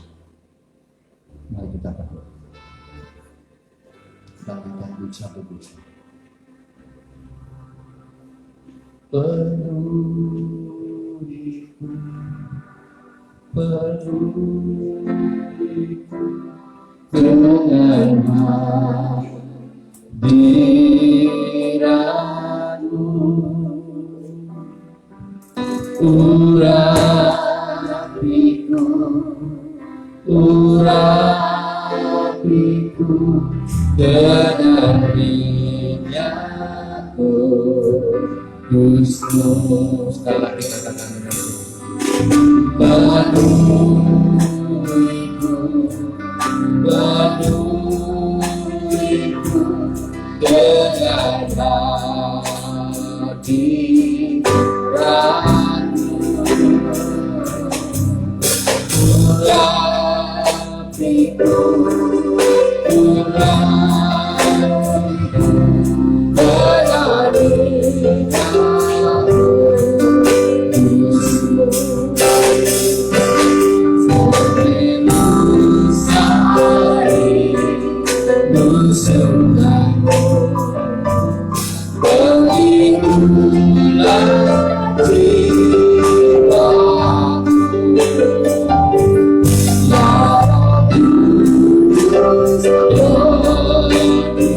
Mari kita berdoa. Kita berikan satu puji. Penuhiku, penuhiku dengan hadiratmu, urapiku, urapiku dengan minyak Kudus. Sekali lagi katakan dengan penuhiku, penuhiku dengan hadiratmu, urapiku, urapiku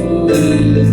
dengan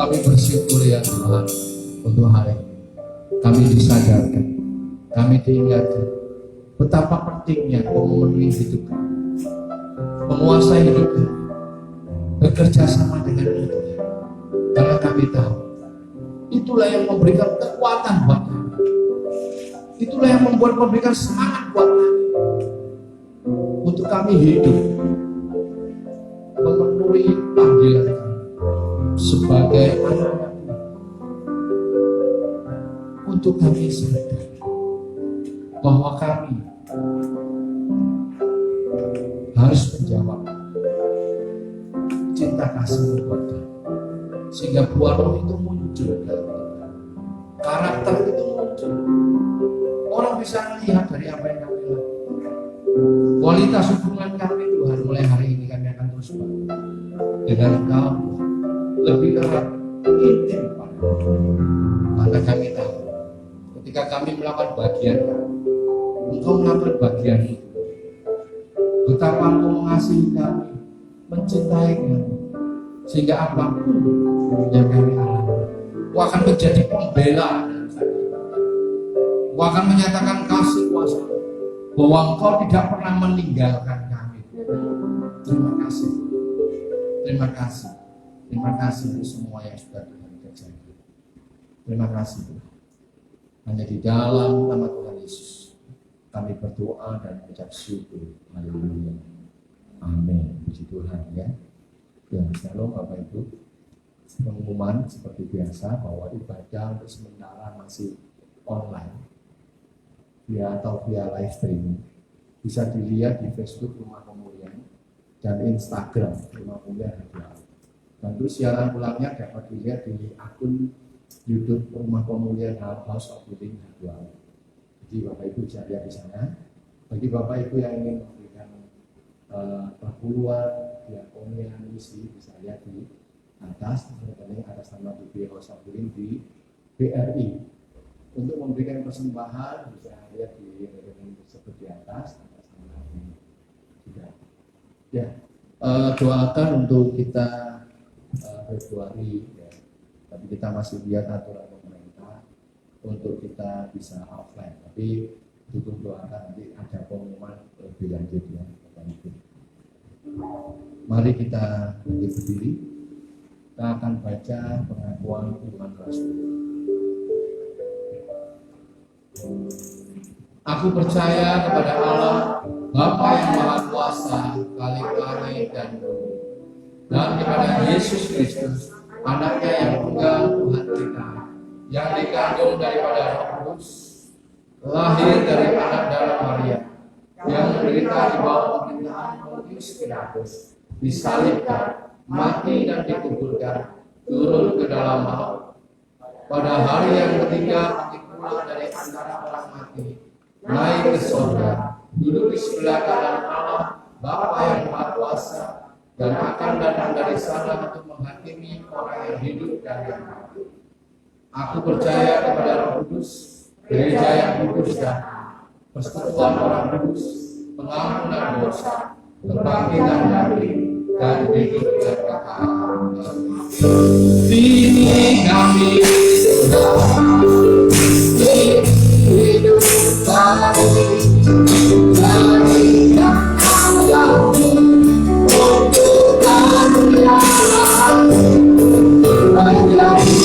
Kami bersyukur ya Tuhan untuk hari ini. Kami disadarkan, kami diingatkan betapa pentingnya Kau memenuhi hidup kami, menguasai hidup kami, bekerja sama dengan itu. Karena kami tahu itulah yang memberikan kekuatan buat kami, itulah yang memberikan semangat buat kami untuk kami hidup memenuhi panggilan kami sebagai anak-anak Tuhan. Untuk kami sadar bahwa kami harus menjawab cinta kasih buat kami, sehingga buah roh itu muncul dalam kita, karakter itu muncul. Orang bisa melihat dari apa yang kami lakukan. Kualitas hubungan kami Tuhan, mulai hari ini kami akan terus dengan Engkau lebih erat, intim padamu. Karena kami tahu ketika kami melakukan bagian kami, Engkau melakukan bagian itu. Betapa Engkau mengasihi kami, mencintai kami, sehingga apapun yang kami alami, Engkau akan menjadi pembela dalam saya. Engkau akan menyatakan kasih kuasa bahwa Engkau tidak pernah meninggalkan kami. Terima kasih, terima kasih, terima kasih untuk semua yang sudah Tuhan kerjakan. Terima kasih Tuhan. Hanya di dalam nama Tuhan Yesus kami berdoa dan mengucap syukur. Haleluya. Amin. Puji Tuhan ya. Ya, shalom Bapak Ibu. Pengumuman seperti biasa bahwa ibadah untuk sementara masih online atau via live streaming. Bisa dilihat di Facebook Rumah Pemulihan dan Instagram Rumah Pemulihan Hadual. Dan terus siaran ulangnya dapat dilihat di akun YouTube Rumah Pemulihan House of Healing Hadual. Jadi Bapak Ibu bisa lihat di sana. Bagi Bapak Ibu yang ingin memberikan perpuluhan, diakonia, misi, bisa lihat di atas. Rekening atas nama DB House of Healing di BRI. Untuk memberikan persembahan bisa lihat di rekening tersebut di atas nama ini juga. Ya, doakan untuk kita Februari ya. Tapi kita masih lihat aturan pemerintah untuk kita bisa offline. Tapi dukung doakan nanti ada pengumuman lebih lanjut ya. Mari kita berdiri. Kita akan baca pengakuan iman Rasul. Aku percaya kepada Allah, Bapa yang Maha Kuasa, Khalik dan Bumi, dan kepada Yesus Kristus, Anaknya yang tunggal Tuhan kita, yang dikandung daripada Roh Kudus, lahir dari anak darah Maria, yang menderita di bawah pemerintahan Pontius Pilatus, disalibkan, mati dan dikuburkan, turun ke dalam maut. Pada hari yang ketiga bangkit pula dari antara orang mati, naik ke surga, duduk di sebelah kanan Allah, Bapa yang Maha Kuasa, dan akan datang dari sana untuk menghakimi orang yang hidup dan yang mati. Aku percaya kepada Roh Kudus, gereja yang kudus dan persekutuan orang kudus, pengampunan dosa, kebangkitan dari dan hidup yang kekal. Ini kami sudah hidup kami dari yang untuk karya menjadi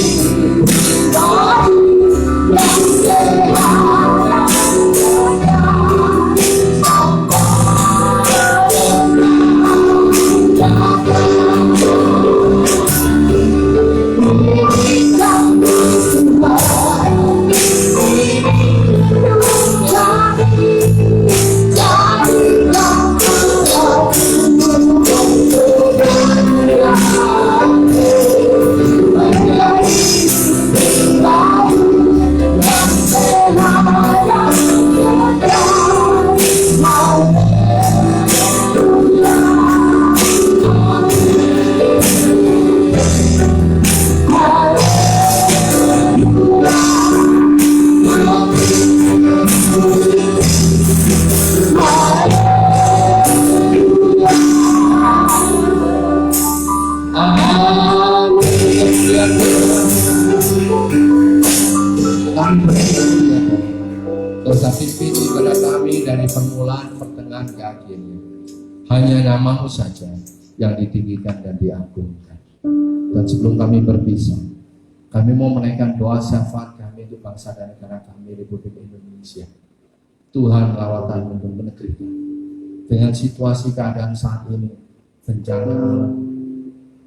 bagi yang sehat sampai Dosa pimpin ibadah kami dari permulaan, pertengahan ke akhirnya. Hanya nama-Mu saja yang ditinggikan dan diagungkan. Dan sebelum kami berpisah, kami mau menaikkan doa syafaat kami untuk bangsa dan negara kami, Republik Indonesia. Tuhan, lawatan untuk negeri kami. Dengan situasi keadaan saat ini, bencana alam,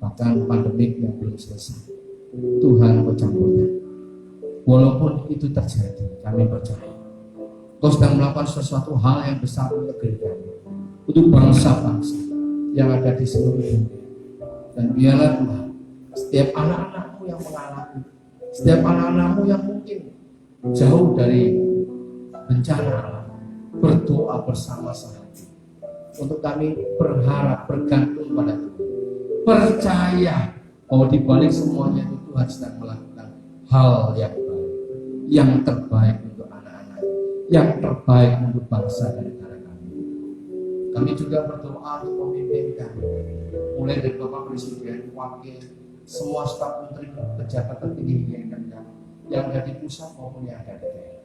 bahkan pandemik yang belum selesai, Tuhan Kau campurkan. Walaupun itu terjadi, kami percaya Kau sedang melakukan sesuatu hal yang besar untuk negeri kami, untuk bangsa-bangsa yang ada di seluruh dunia. Dan biarlah Tuhan, setiap anak-anak-Mu yang mengalami, setiap anak-anak-Mu yang mungkin jauh dari bencana alam, berdoa bersama-sama untuk kami berharap, bergantung pada Tuhan, percaya bahwa di balik semuanya itu Tuhan sedang melakukan hal yang baik, yang terbaik untuk anak-anak, yang terbaik untuk bangsa dan negara kami. Kami juga berdoa untuk pemimpin kami, mulai dari Bapak Presiden, Wakil, semua staf menteri, pejabat tertinggi yang ada di pusat maupun yang ada di daerah.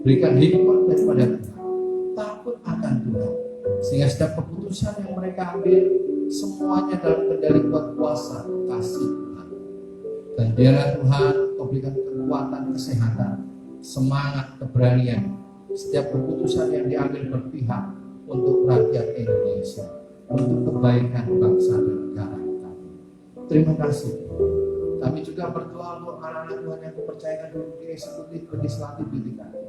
Berikan hikmat daripada Tuhan, takut akan Tuhan, sehingga setiap keputusan yang mereka ambil semuanya dalam kendali kuat kuasa kasih Tuhan. Dan biarlah Tuhan Kau berikan kekuatan, kesehatan, semangat, keberanian setiap keputusan yang diambil berpihak untuk rakyat Indonesia, untuk kebaikan bangsa dan negara kami. Terima kasih. Kami juga berdoa untuk anak-anak Tuhan yang Kupercayakan di eksekutif, legislatif di kami.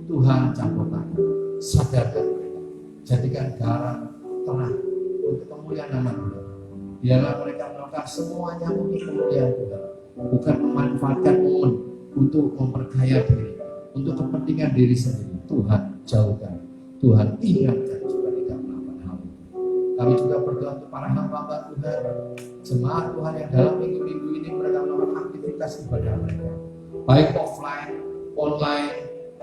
Tuhan campur tangan, sadarkan mereka, jadikan garam terang untuk kemuliaan nama Tuhan. Biarlah mereka melakukan semuanya untuk kemuliaan Tuhan, bukan memanfaatkan momen untuk memperkaya diri, untuk kepentingan diri sendiri. Tuhan jauhkan, Tuhan ingatkan supaya tidak melakukan hal itu. Kami juga berdoa untuk para hamba Tuhan, jemaat Tuhan yang dalam minggu-minggu ini mereka melakukan aktivitas ibadah mereka, baik offline, online.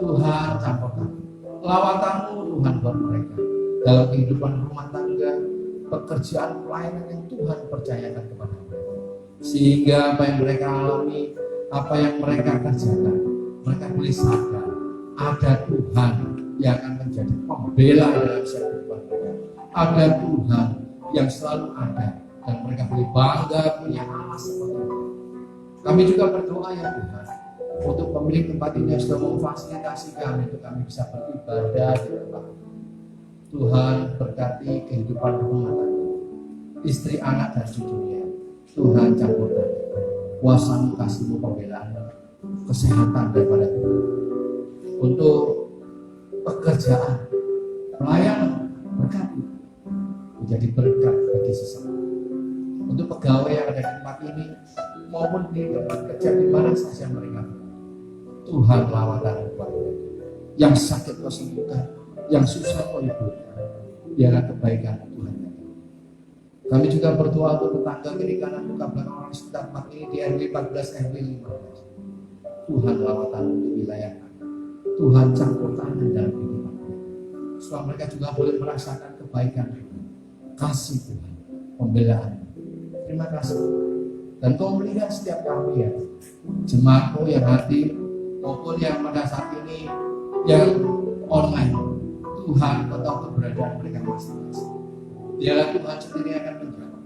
Tuhan campurkan lawatan-Mu Tuhan buat mereka dalam kehidupan rumah tangga, pekerjaan pelayanan yang Tuhan percayakan kepada mereka, sehingga apa yang mereka alami, apa yang mereka kerjakan, mereka boleh sadar ada Tuhan yang akan menjadi pembela dalam setiap kehidupan mereka, ada Tuhan yang selalu ada, dan mereka boleh bangga punya Allah seperti itu. Kami juga berdoa ya Tuhan untuk pemilik tempat ini yang sudah memfasilitasi kami untuk kami bisa beribadah di tempat ini. Tuhan berkati kehidupan rumah tangga, istri, anak, dan cucunya. Tuhan campurkan kuasa-Mu, kasih-Mu, pembelaan, kesehatan daripada Tuhan. Untuk pekerjaan, pelayanan, berkati menjadi berkat bagi sesama. Untuk pegawai yang ada di tempat ini maupun di tempat kerja di mana saja mereka berada, Tuhan lawatan buat mereka. Yang sakit Kau sembuhkan, yang susah Kau hidupkan. Biarlah kebaikan Tuhan. Kami juga berdoa untuk tetangga kiri kanan muka belakang orang sekitar tempat ini di RW 14, RW 15. Tuhan lawatan untuk wilayah kami. Tuhan campur tangan dalam kehidupan mereka, supaya mereka juga boleh merasakan kebaikan Tuhan, kasih Tuhan, pembelaan. Terima kasih. Dan Kau melihat setiap kami ya, jemaat-Mu yang hadir maupun yang pada saat ini yang online. Tuhan Kau tahu keberadaan mereka masing-masing. Biarlah Tuhan sendiri akan menjawab.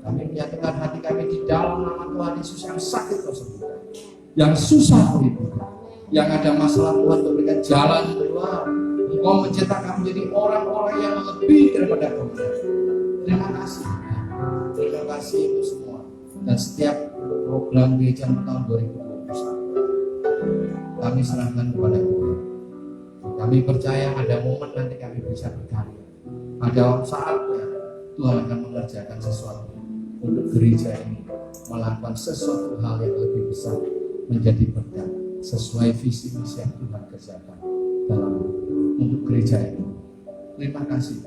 Kami menyatukan hati kami di dalam nama Tuhan Yesus. Yang sakit Kau sembuhkan, yang susah Kau hidupkan, yang ada masalah Tuhan Kau berikan jalan keluar. Engkau mencetak kami menjadi orang-orang yang lebih daripada kemudian. Terima kasih. Terima kasih untuk semua. Dan setiap program gereja tahun 2021 kami serahkan kepada Tuhan. Kami percaya ada momen nanti kami bisa berkarya. Ada saatnya Tuhan akan mengerjakan sesuatu untuk gereja ini, melakukan sesuatu hal yang lebih besar, menjadi berkat sesuai visi misi yang Tuhan kerjakan dalam untuk gereja ini. Terima kasih.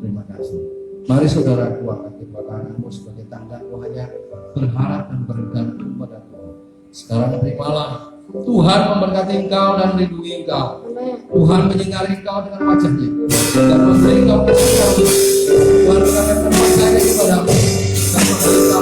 Terima kasih. Mari saudara kuatkan kedua tanganmu sebagai tanda kau hanya berharap dan bergantung pada Tuhan. Sekarang terimalah Tuhan memberkati engkau dan melindungi engkau. Tuhan menyinari engkau dengan wajah-Nya dan memberi engkau kasih. Tuhan akan mempercayai kepadamu dan memberi engkau